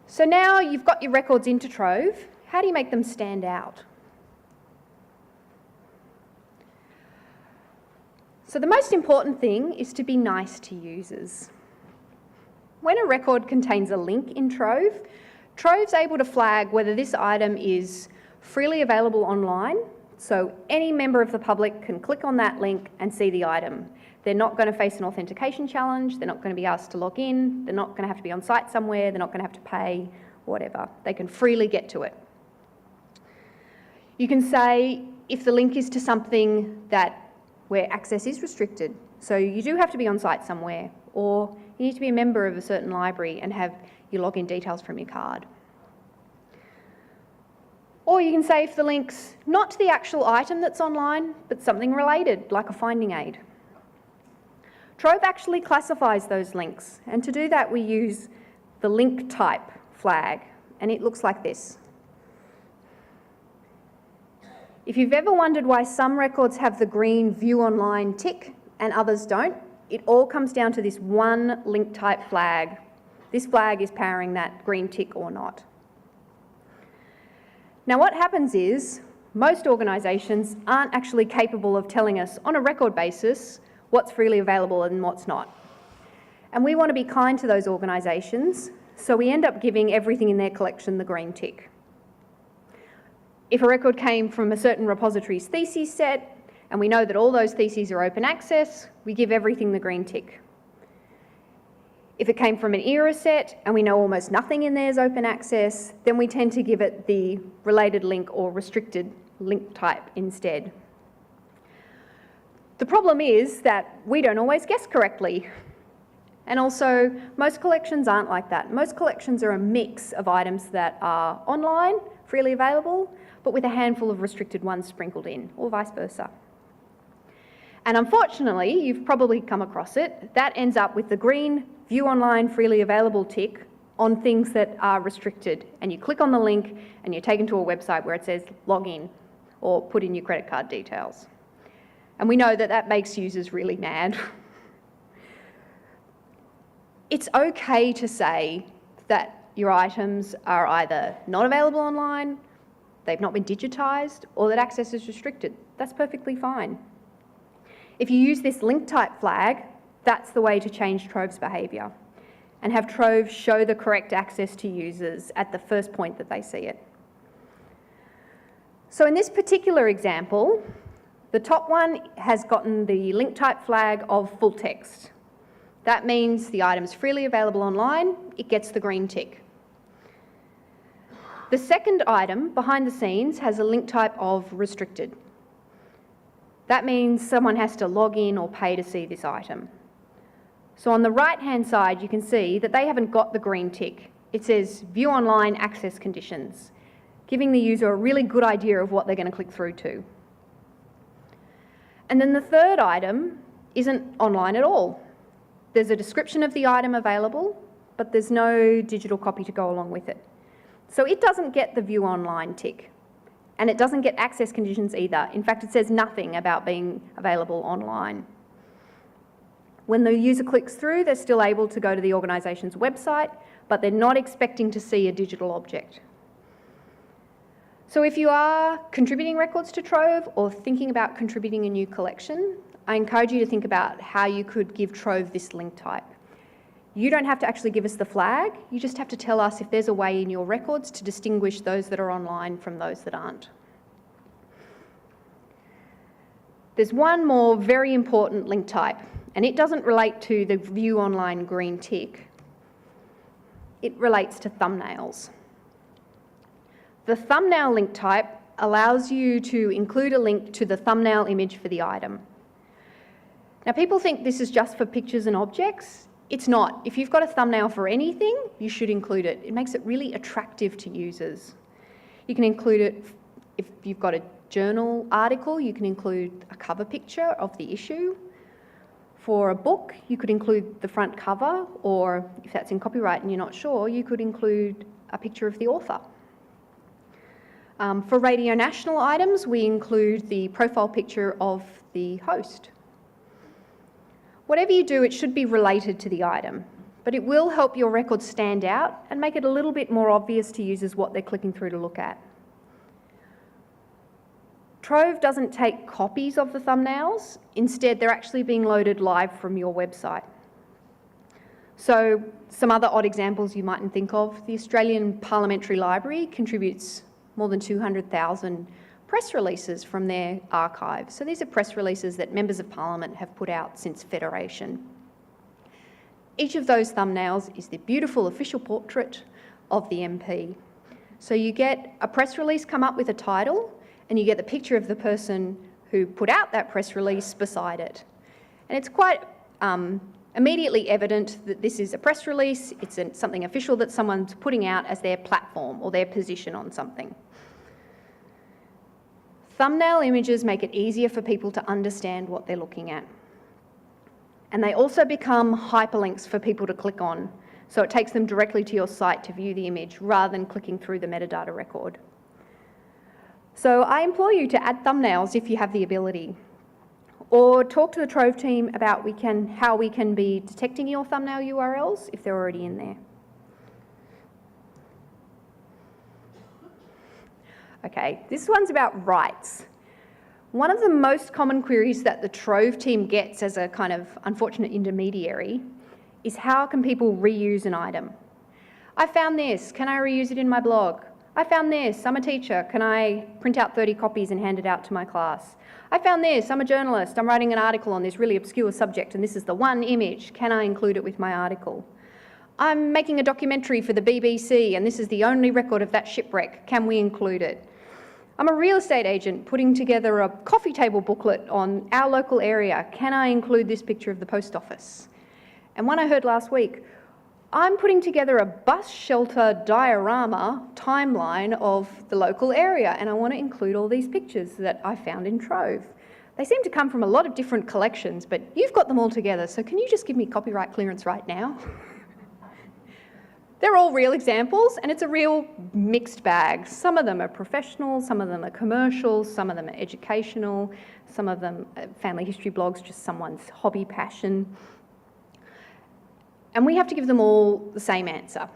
So now you've got your records into Trove. How do you make them stand out? So the most important thing is to be nice to users. When a record contains a link in Trove, Trove's able to flag whether this item is freely available online, so any member of the public can click on that link and see the item. They're not going to face an authentication challenge, they're not going to be asked to log in, they're not going to have to be on site somewhere, they're not going to have to pay, whatever. They can freely get to it. You can say if the link is to something where access is restricted, so you do have to be on site somewhere, or you need to be a member of a certain library and have your login details from your card. Or you can say if the link's not to the actual item that's online, but something related, like a finding aid. Trove actually classifies those links, and to do that we use the link type flag, and it looks like this. If you've ever wondered why some records have the green View Online tick and others don't, it all comes down to this one link type flag. This flag is powering that green tick or not. Now what happens is, most organisations aren't actually capable of telling us on a record basis what's freely available and what's not. And we want to be kind to those organisations, so we end up giving everything in their collection the green tick. If a record came from a certain repository's thesis set and we know that all those theses are open access, we give everything the green tick. If it came from an era set and we know almost nothing in there is open access, then we tend to give it the related link or restricted link type instead. The problem is that we don't always guess correctly. And also, most collections aren't like that. Most collections are a mix of items that are online, freely available, but with a handful of restricted ones sprinkled in, or vice versa. And unfortunately, you've probably come across it, that ends up with the green View Online Freely Available tick on things that are restricted. And you click on the link and you're taken to a website where it says log in or put in your credit card details. And we know that that makes users really mad. It's okay to say that your items are either not available online, they've not been digitised, or that access is restricted. That's perfectly fine. If you use this link type flag, that's the way to change Trove's behaviour and have Trove show the correct access to users at the first point that they see it. So in this particular example, the top one has gotten the link type flag of full text. That means the item's freely available online, it gets the green tick. The second item behind the scenes has a link type of restricted. That means someone has to log in or pay to see this item. So on the right-hand side, you can see that they haven't got the green tick. It says View Online Access Conditions, giving the user a really good idea of what they're going to click through to. And then the third item isn't online at all. There's a description of the item available, but there's no digital copy to go along with it. So it doesn't get the View Online tick. And it doesn't get access conditions either. In fact, it says nothing about being available online. When the user clicks through, they're still able to go to the organisation's website, but they're not expecting to see a digital object. So if you are contributing records to Trove or thinking about contributing a new collection, I encourage you to think about how you could give Trove this link type. You don't have to actually give us the flag, you just have to tell us if there's a way in your records to distinguish those that are online from those that aren't. There's one more very important link type, and it doesn't relate to the View Online green tick. It relates to thumbnails. The thumbnail link type allows you to include a link to the thumbnail image for the item. Now, people think this is just for pictures and objects. It's not. If you've got a thumbnail for anything, you should include it. It makes it really attractive to users. You can include it if you've got a journal article, you can include a cover picture of the issue. For a book, you could include the front cover, or if that's in copyright and you're not sure, you could include a picture of the author. For Radio National items, we include the profile picture of the host. Whatever you do, it should be related to the item, but it will help your record stand out and make it a little bit more obvious to users what they're clicking through to look at. Trove doesn't take copies of the thumbnails. Instead, they're actually being loaded live from your website. So some other odd examples you mightn't think of. The Australian Parliamentary Library contributes more than 200,000 press releases from their archive. So these are press releases that members of Parliament have put out since Federation. Each of those thumbnails is the beautiful official portrait of the MP. So you get a press release come up with a title, and you get the picture of the person who put out that press release beside it. And it's quite immediately evident that this is a press release, it's something official that someone's putting out as their platform or their position on something. Thumbnail images make it easier for people to understand what they're looking at. And they also become hyperlinks for people to click on. So it takes them directly to your site to view the image rather than clicking through the metadata record. So I implore you to add thumbnails if you have the ability. Or talk to the Trove team about how we can be detecting your thumbnail URLs if they're already in there. Okay, this one's about rights. One of the most common queries that the Trove team gets as a kind of unfortunate intermediary is how can people reuse an item? I found this, can I reuse it in my blog? I found this, I'm a teacher, can I print out 30 copies and hand it out to my class? I found this, I'm a journalist, I'm writing an article on this really obscure subject and this is the one image, can I include it with my article? I'm making a documentary for the BBC and this is the only record of that shipwreck, can we include it? I'm a real estate agent putting together a coffee table booklet on our local area, can I include this picture of the post office? And one I heard last week, I'm putting together a bus shelter diorama timeline of the local area and I want to include all these pictures that I found in Trove. They seem to come from a lot of different collections, but you've got them all together, so can you just give me copyright clearance right now? They're all real examples and it's a real mixed bag. Some of them are professional, some of them are commercial, some of them are educational, some of them are family history blogs, just someone's hobby passion. And we have to give them all the same answer.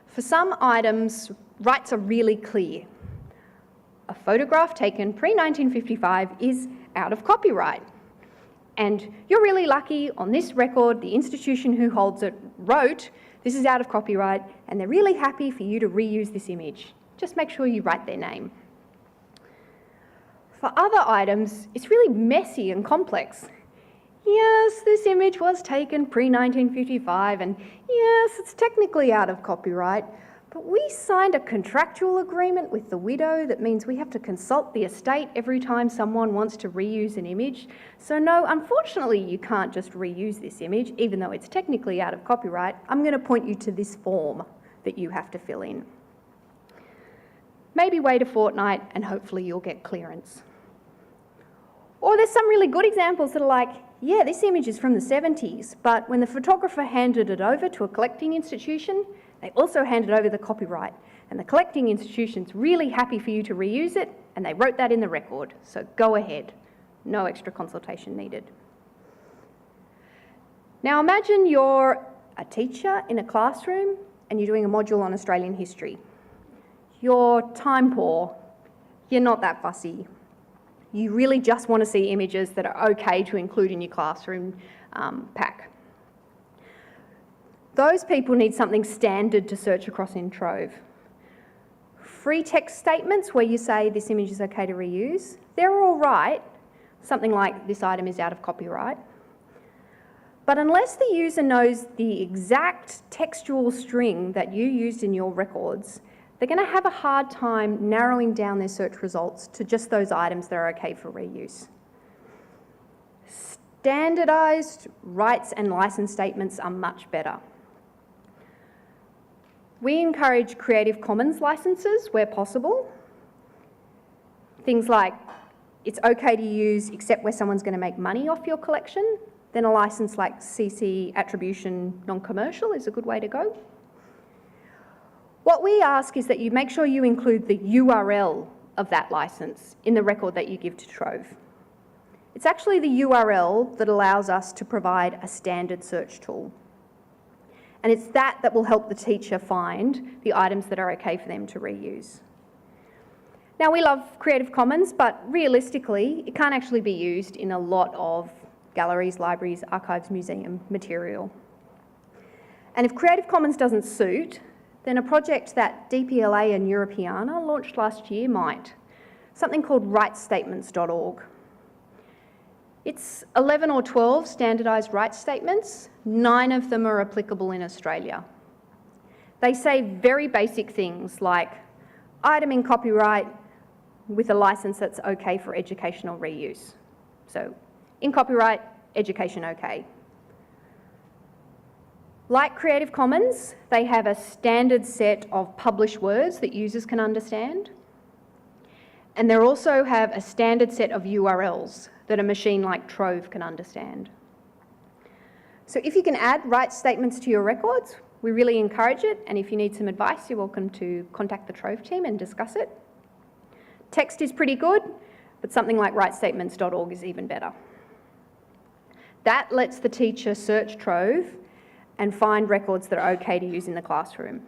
For some items, rights are really clear. A photograph taken pre-1955 is out of copyright. And you're really lucky on this record, the institution who holds it wrote, this is out of copyright, and they're really happy for you to reuse this image. Just make sure you write their name. For other items, it's really messy and complex. Yes, this image was taken pre-1955 and yes, it's technically out of copyright, but we signed a contractual agreement with the widow that means we have to consult the estate every time someone wants to reuse an image. So no, unfortunately you can't just reuse this image, even though it's technically out of copyright. I'm going to point you to this form that you have to fill in. Maybe wait a fortnight and hopefully you'll get clearance. Or there's some really good examples that are like, yeah, this image is from the 70s, but when the photographer handed it over to a collecting institution, they also handed over the copyright. And the collecting institution's really happy for you to reuse it, and they wrote that in the record. So go ahead. No extra consultation needed. Now imagine you're a teacher in a classroom and you're doing a module on Australian history. You're time poor. You're not that fussy. You really just want to see images that are okay to include in your classroom pack. Those people need something standard to search across in Trove. Free text statements where you say this image is okay to reuse, they're all right. Something like this item is out of copyright. But unless the user knows the exact textual string that you used in your records, they're going to have a hard time narrowing down their search results to just those items that are okay for reuse. Standardised rights and license statements are much better. We encourage Creative Commons licenses where possible. Things like it's okay to use except where someone's going to make money off your collection. Then a license like CC Attribution Non-Commercial is a good way to go. What we ask is that you make sure you include the URL of that license in the record that you give to Trove. It's actually the URL that allows us to provide a standard search tool. And it's that that will help the teacher find the items that are okay for them to reuse. Now, we love Creative Commons, but realistically, it can't actually be used in a lot of galleries, libraries, archives, museum material. And if Creative Commons doesn't suit, then a project that DPLA and Europeana launched last year might. Something called rightstatements.org. It's 11 or 12 standardised rights statements. 9 of them are applicable in Australia. They say very basic things like item in copyright with a licence that's okay for educational reuse. So in copyright, education okay. Like Creative Commons, they have a standard set of published words that users can understand. And they also have a standard set of URLs that a machine like Trove can understand. So if you can add rights statements to your records, we really encourage it. And if you need some advice, you're welcome to contact the Trove team and discuss it. Text is pretty good, but something like rightstatements.org is even better. That lets the teacher search Trove and find records that are okay to use in the classroom.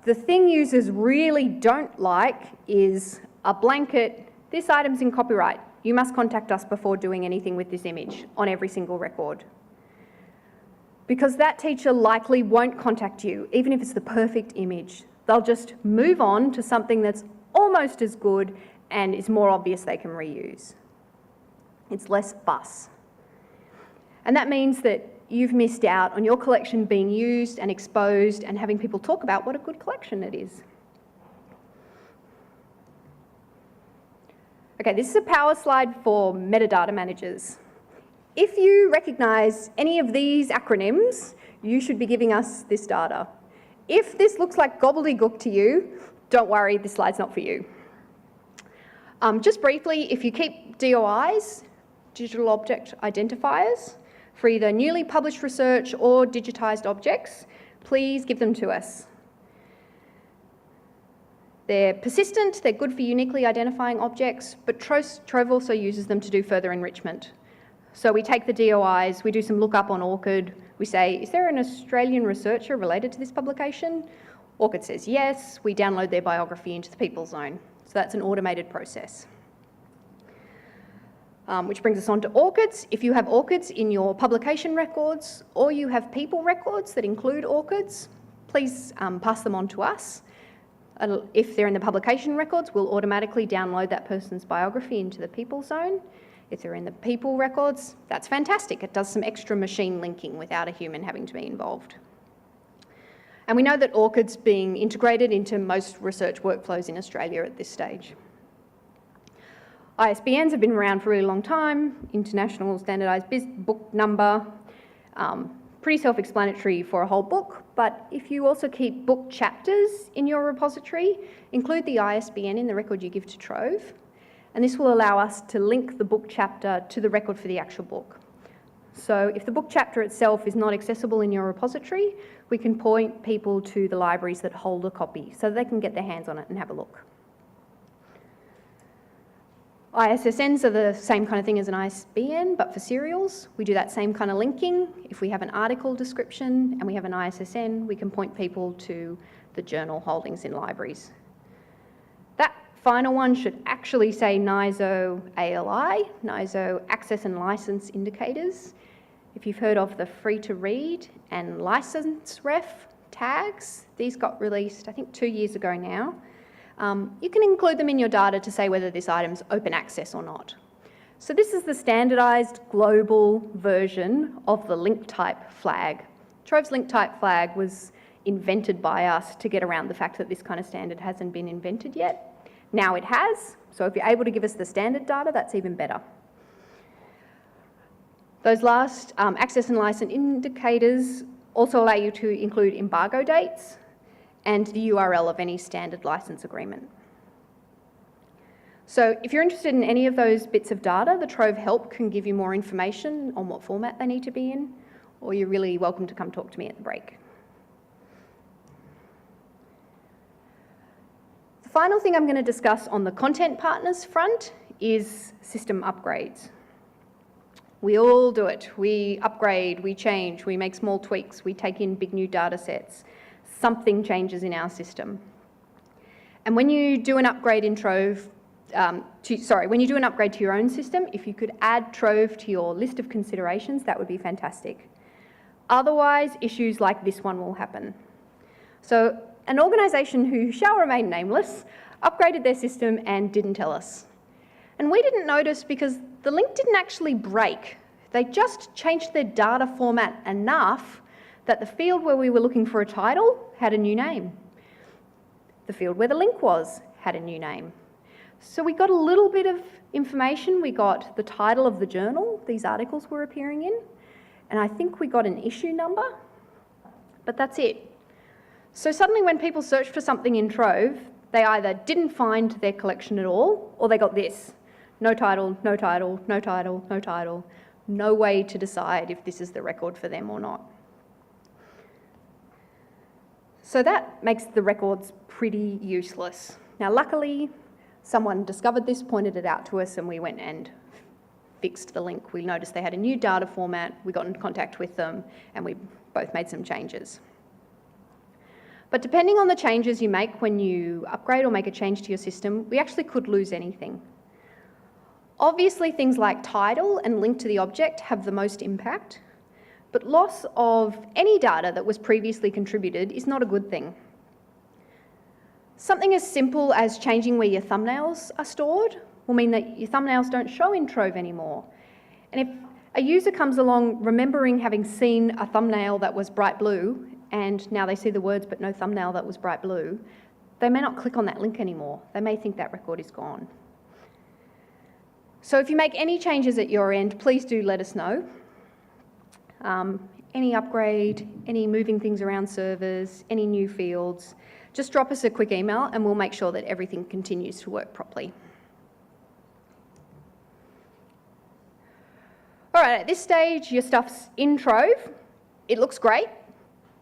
The thing users really don't like is a blanket, this item's in copyright, you must contact us before doing anything with this image on every single record. because that teacher likely won't contact you, even if it's the perfect image. They'll just move on to something that's almost as good and is more obvious they can reuse. It's less fuss. And that means that you've missed out on your collection being used and exposed and having people talk about what a good collection it is. Okay, this is a power slide for metadata managers. If you recognise any of these acronyms, you should be giving us this data. If this looks like gobbledygook to you, don't worry, this slide's not for you. Just briefly, if you keep DOIs, digital object identifiers, for either newly published research or digitised objects, please give them to us. They're persistent, they're good for uniquely identifying objects, but Trove also uses them to do further enrichment. So we take the DOIs, we do some lookup on ORCID, we say, is there an Australian researcher related to this publication? ORCID says yes, we download their biography into the People Zone. So that's an automated process. Which brings us on to ORCIDs. If you have ORCIDs in your publication records or you have people records that include ORCIDs, please pass them on to us. If they're in the publication records, we'll automatically download that person's biography into the People Zone. If they're in the people records, that's fantastic. It does some extra machine linking without a human having to be involved. And we know that ORCID's being integrated into most research workflows in Australia at this stage. ISBNs have been around for a really long time, International Standardised Book Number, pretty self-explanatory for a whole book, but if you also keep book chapters in your repository, include the ISBN in the record you give to Trove, and this will allow us to link the book chapter to the record for the actual book. So if the book chapter itself is not accessible in your repository, we can point people to the libraries that hold a copy so they can get their hands on it and have a look. ISSNs are the same kind of thing as an ISBN, but for serials. We do that same kind of linking. If we have an article description and we have an ISSN, we can point people to the journal holdings in libraries. That final one should actually say NISO ALI, NISO Access and License Indicators. If you've heard of the free to read and license ref tags, these got released, I think 2 years ago now. You can include them in your data to say whether this item's open access or not. So this is the standardised global version of the link type flag. Trove's link type flag was invented by us to get around the fact that this kind of standard hasn't been invented yet. Now it has, so if you're able to give us the standard data, that's even better. Those last access and license indicators also allow you to include embargo dates and the URL of any standard license agreement. So if you're interested in any of those bits of data, the Trove Help can give you more information on what format they need to be in, or you're really welcome to come talk to me at the break. The final thing I'm going to discuss on the content partners front is system upgrades. We all do it. We upgrade, we change, we make small tweaks, we take in big new data sets. Something changes in our system. And when you do an upgrade in Trove, when you do an upgrade to your own system, if you could add Trove to your list of considerations, that would be fantastic. Otherwise, issues like this one will happen. So an organisation who shall remain nameless upgraded their system and didn't tell us. And we didn't notice because the link didn't actually break. They just changed their data format enough that the field where we were looking for a title had a new name. The field where the link was had a new name. So we got a little bit of information. We got the title of the journal these articles were appearing in, and I think we got an issue number, but that's it. So suddenly when people searched for something in Trove, they either didn't find their collection at all, or they got this: no title, no title, no title, no title. No way to decide if this is the record for them or not. So that makes the records pretty useless. Now, luckily, someone discovered this, pointed it out to us, and we went and fixed the link. We noticed they had a new data format, we got in contact with them, and we both made some changes. But depending on the changes you make when you upgrade or make a change to your system, we actually could lose anything. Obviously, things like title and link to the object have the most impact, but loss of any data that was previously contributed is not a good thing. Something as simple as changing where your thumbnails are stored will mean that your thumbnails don't show in Trove anymore. And if a user comes along remembering having seen a thumbnail that was bright blue, and now they see the words but no thumbnail that was bright blue, they may not click on that link anymore. They may think that record is gone. So if you make any changes at your end, please do let us know. Any upgrade, any moving things around servers, any new fields, just drop us a quick email and we'll make sure that everything continues to work properly. All right, at this stage, your stuff's in Trove. It looks great.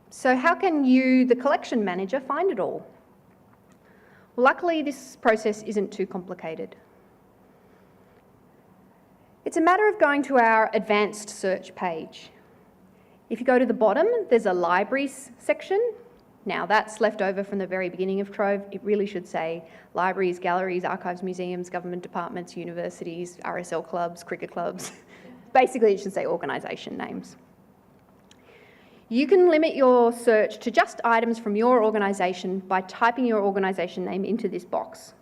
So how can you, the collection manager, find it all? Well, luckily, this process isn't too complicated. It's a matter of going to our advanced search page. If you go to the bottom, there's a libraries section. Now, that's left over from the very beginning of Trove. It really should say libraries, galleries, archives, museums, government departments, universities, RSL clubs, cricket clubs. Basically, it should say organisation names. You can limit your search to just items from your organisation by typing your organisation name into this box.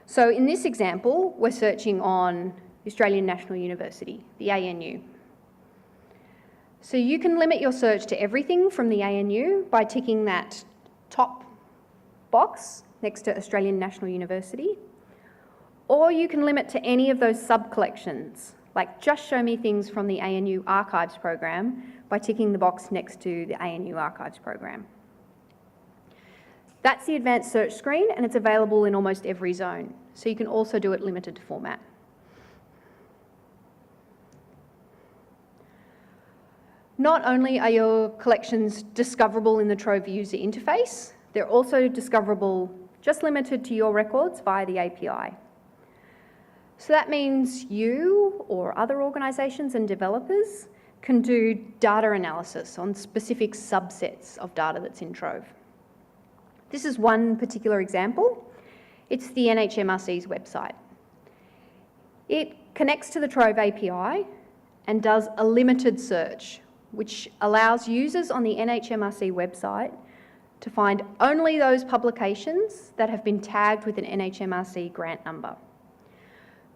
So in this example, we're searching on the Australian National University, the ANU. So you can limit your search to everything from the ANU by ticking that top box next to Australian National University, or you can limit to any of those sub-collections, like just show me things from the ANU Archives program by ticking the box next to the ANU Archives program. That's the advanced search screen and it's available in almost every zone, so you can also do it limited to format. Not only are your collections discoverable in the Trove user interface, they're also discoverable just limited to your records via the API. So that means you or other organisations and developers can do data analysis on specific subsets of data that's in Trove. This is one particular example. It's the NHMRC's website. It connects to the Trove API and does a limited search, which allows users on the NHMRC website to find only those publications that have been tagged with an NHMRC grant number.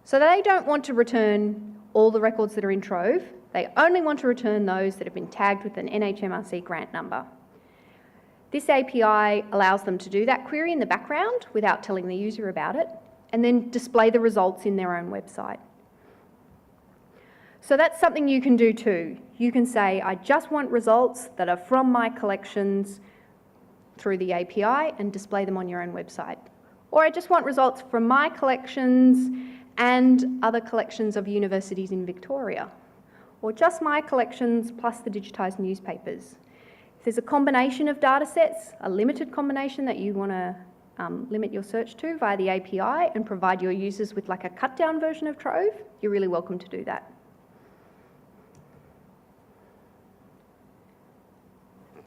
So they don't want to return all the records that are in Trove. They only want to return those that have been tagged with an NHMRC grant number. This API allows them to do that query in the background without telling the user about it, and then display the results in their own website. So that's something you can do too. You can say, I just want results that are from my collections through the API and display them on your own website. Or I just want results from my collections and other collections of universities in Victoria. Or just my collections plus the digitised newspapers. If there's a combination of data sets, a limited combination that you want to limit your search to via the API and provide your users with like a cut down version of Trove, you're really welcome to do that.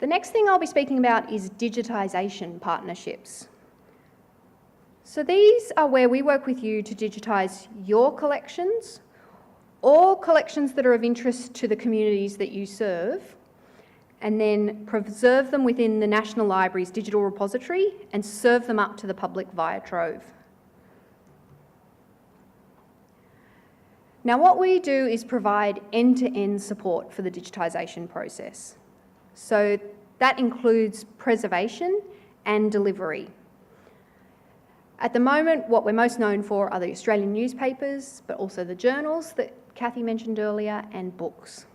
The next thing I'll be speaking about is digitisation partnerships. So these are where we work with you to digitise your collections or collections that are of interest to the communities that you serve, and then preserve them within the National Library's digital repository and serve them up to the public via Trove. Now what we do is provide end-to-end support for the digitisation process. So that includes preservation and delivery. At the moment, what we're most known for are the Australian newspapers, but also the journals that Cathie mentioned earlier, and books.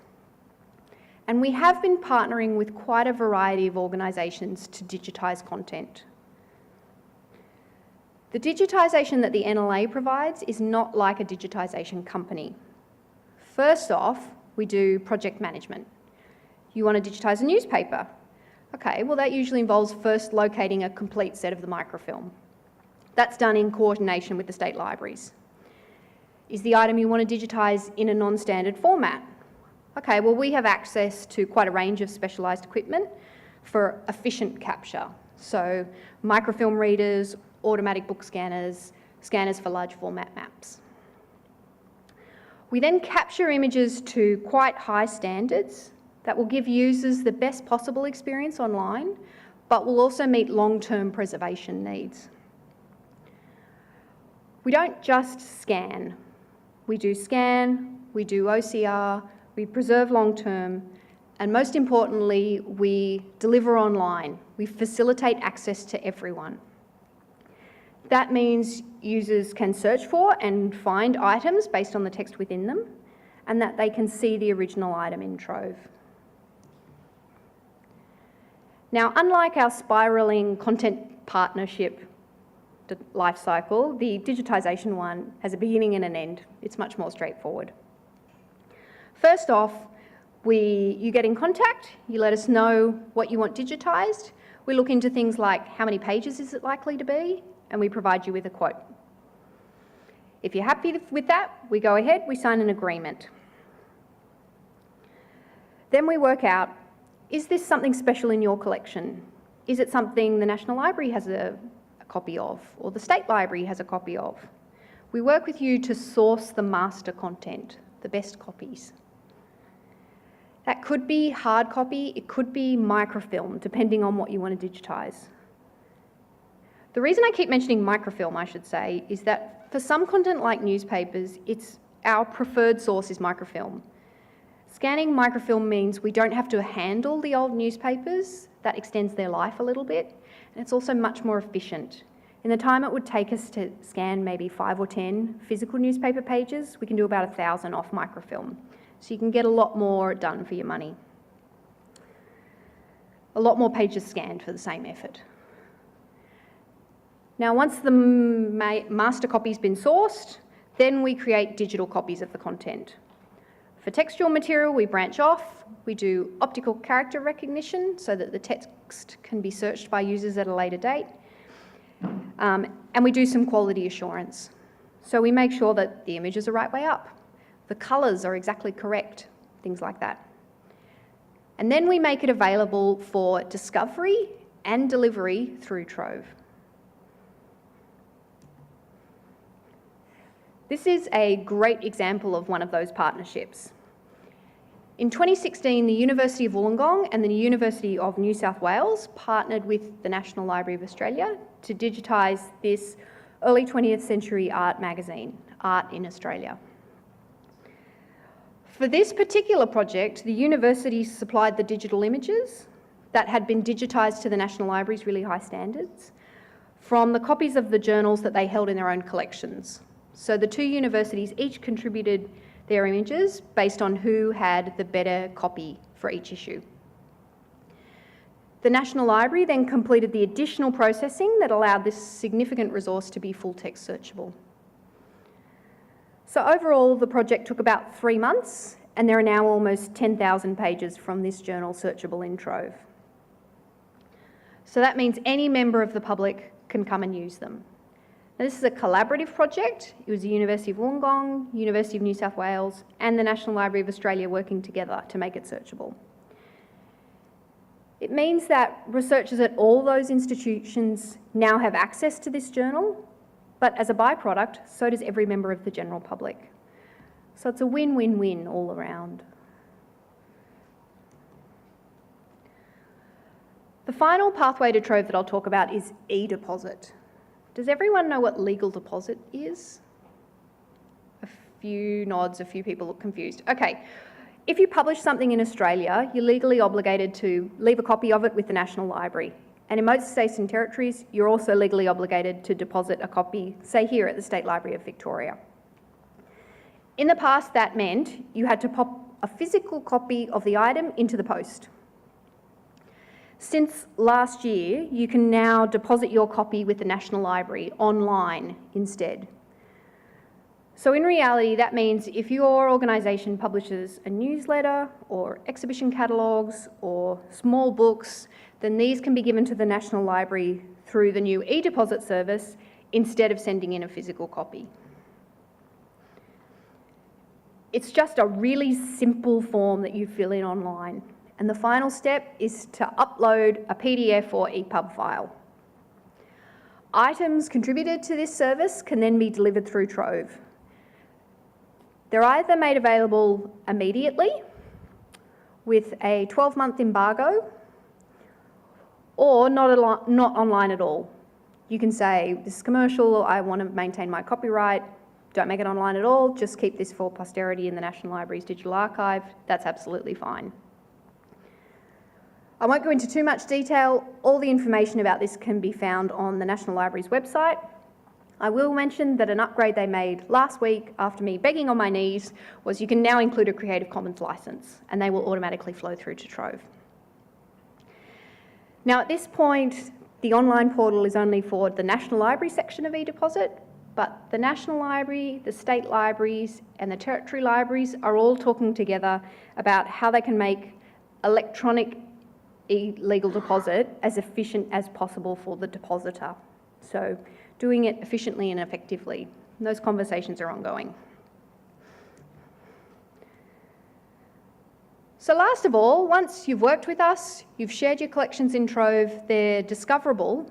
And we have been partnering with quite a variety of organisations to digitise content. The digitisation that the NLA provides is not like a digitisation company. First off, we do project management. You want to digitise a newspaper? Okay, well that usually involves first locating a complete set of the microfilm. That's done in coordination with the state libraries. Is the item you want to digitise in a non-standard format? Okay, well we have access to quite a range of specialised equipment for efficient capture. So microfilm readers, automatic book scanners, scanners for large format maps. We then capture images to quite high standards that will give users the best possible experience online, but will also meet long-term preservation needs. We don't just scan. We do scan, we do OCR, we preserve long-term, and most importantly, we deliver online. We facilitate access to everyone. That means users can search for and find items based on the text within them, and that they can see the original item in Trove. Now, unlike our spiralling content partnership life cycle, the digitisation one has a beginning and an end. It's much more straightforward. First off, you get in contact, you let us know what you want digitised. We look into things like how many pages is it likely to be, and we provide you with a quote. If you're happy with that, we go ahead, we sign an agreement. Then we work out, is this something special in your collection? Is it something the National Library has a copy of, or the State Library has a copy of? We work with you to source the master content, the best copies. That could be hard copy, it could be microfilm, depending on what you want to digitise. The reason I keep mentioning microfilm, I should say, is that for some content like newspapers, our preferred source is microfilm. Scanning microfilm means we don't have to handle the old newspapers. That extends their life a little bit, and it's also much more efficient. In the time it would take us to scan maybe 5 or 10 physical newspaper pages, we can do about 1,000 off microfilm. So you can get a lot more done for your money. A lot more pages scanned for the same effort. Now, once the master copy's been sourced, then we create digital copies of the content. For textual material, we branch off. We do optical character recognition so that the text can be searched by users at a later date. And we do some quality assurance. So we make sure that the image is the right way up, the colours are exactly correct, things like that. And then we make it available for discovery and delivery through Trove. This is a great example of one of those partnerships. In 2016, the University of Wollongong and the University of New South Wales partnered with the National Library of Australia to digitise this early 20th century art magazine, Art in Australia. For this particular project, the university supplied the digital images that had been digitised to the National Library's really high standards from the copies of the journals that they held in their own collections. So the two universities each contributed their images based on who had the better copy for each issue. The National Library then completed the additional processing that allowed this significant resource to be full text searchable. So overall, the project took about 3 months, and there are now almost 10,000 pages from this journal searchable in Trove. So that means any member of the public can come and use them. Now, this is a collaborative project. It was the University of Wollongong, University of New South Wales, and the National Library of Australia working together to make it searchable. It means that researchers at all those institutions now have access to this journal, but as a byproduct, so does every member of the general public. So it's a win-win-win all around. The final pathway to Trove that I'll talk about is e-deposit. Does everyone know what legal deposit is? A few nods, a few people look confused. Okay, if you publish something in Australia, you're legally obligated to leave a copy of it with the National Library. And in most states and territories, you're also legally obligated to deposit a copy, say here at the State Library of Victoria. In the past, that meant you had to pop a physical copy of the item into the post. Since last year, you can now deposit your copy with the National Library online instead. So in reality, that means if your organisation publishes a newsletter or exhibition catalogues or small books, then these can be given to the National Library through the new e-deposit service instead of sending in a physical copy. It's just a really simple form that you fill in online. And the final step is to upload a PDF or EPUB file. Items contributed to this service can then be delivered through Trove. They're either made available immediately with a 12-month embargo or not online at all. You can say, this is commercial, I want to maintain my copyright, don't make it online at all, just keep this for posterity in the National Library's digital archive. That's absolutely fine. I won't go into too much detail. All the information about this can be found on the National Library's website. I will mention that an upgrade they made last week after me begging on my knees was you can now include a Creative Commons license and they will automatically flow through to Trove. Now at this point, the online portal is only for the National Library section of eDeposit, but the National Library, the state libraries and the territory libraries are all talking together about how they can make electronic legal deposit as efficient as possible for the depositor. So doing it efficiently and effectively. And those conversations are ongoing. So last of all, once you've worked with us, you've shared your collections in Trove, they're discoverable,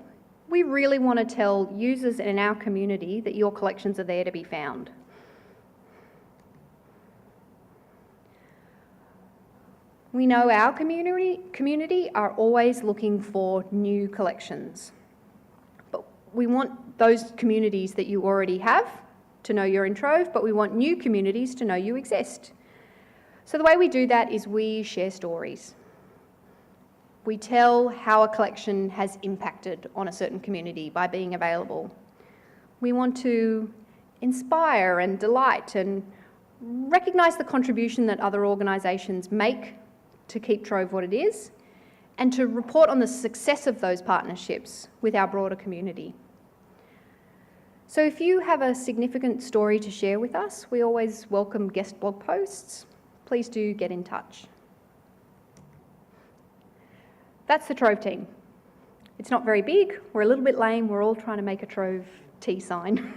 we really want to tell users in our community that your collections are there to be found. We know our community are always looking for new collections, but we want those communities that you already have to know you're in Trove, but we want new communities to know you exist. So the way we do that is we share stories. We tell how a collection has impacted on a certain community by being available. We want to inspire and delight and recognise the contribution that other organisations make to keep Trove what it is, and to report on the success of those partnerships with our broader community. So if you have a significant story to share with us, we always welcome guest blog posts. Please do get in touch. That's the Trove team. It's not very big, we're a little bit lame, we're all trying to make a Trove T sign.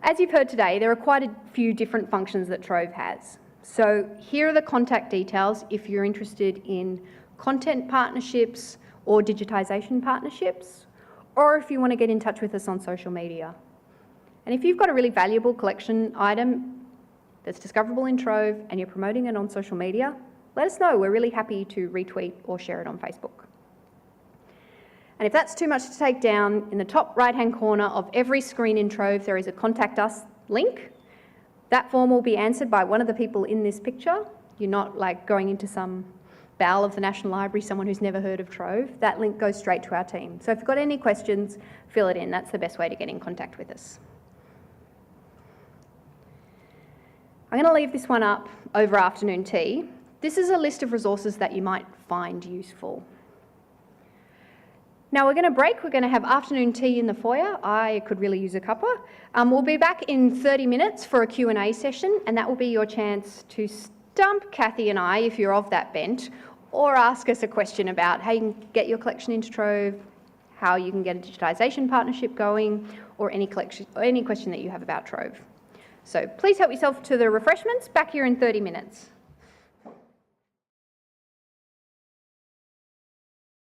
As you've heard today, there are quite a few different functions that Trove has. So here are the contact details if you're interested in content partnerships or digitisation partnerships, or if you want to get in touch with us on social media. And if you've got a really valuable collection item that's discoverable in Trove and you're promoting it on social media, let us know. We're really happy to retweet or share it on Facebook. And if that's too much to take down, in the top right-hand corner of every screen in Trove, there is a Contact Us link. That form will be answered by one of the people in this picture. You're not like going into some bowel of the National Library, someone who's never heard of Trove. That link goes straight to our team. So if you've got any questions, fill it in. That's the best way to get in contact with us. I'm going to leave this one up over afternoon tea. This is a list of resources that you might find useful. Now we're going to break. We're going to have afternoon tea in the foyer. I could really use a cuppa. We'll be back in 30 minutes for a Q&A session, and that will be your chance to stump Cathie and I, if you're of that bent, or ask us a question about how you can get your collection into Trove, how you can get a digitisation partnership going, or any question that you have about Trove. So please help yourself to the refreshments back here in 30 minutes.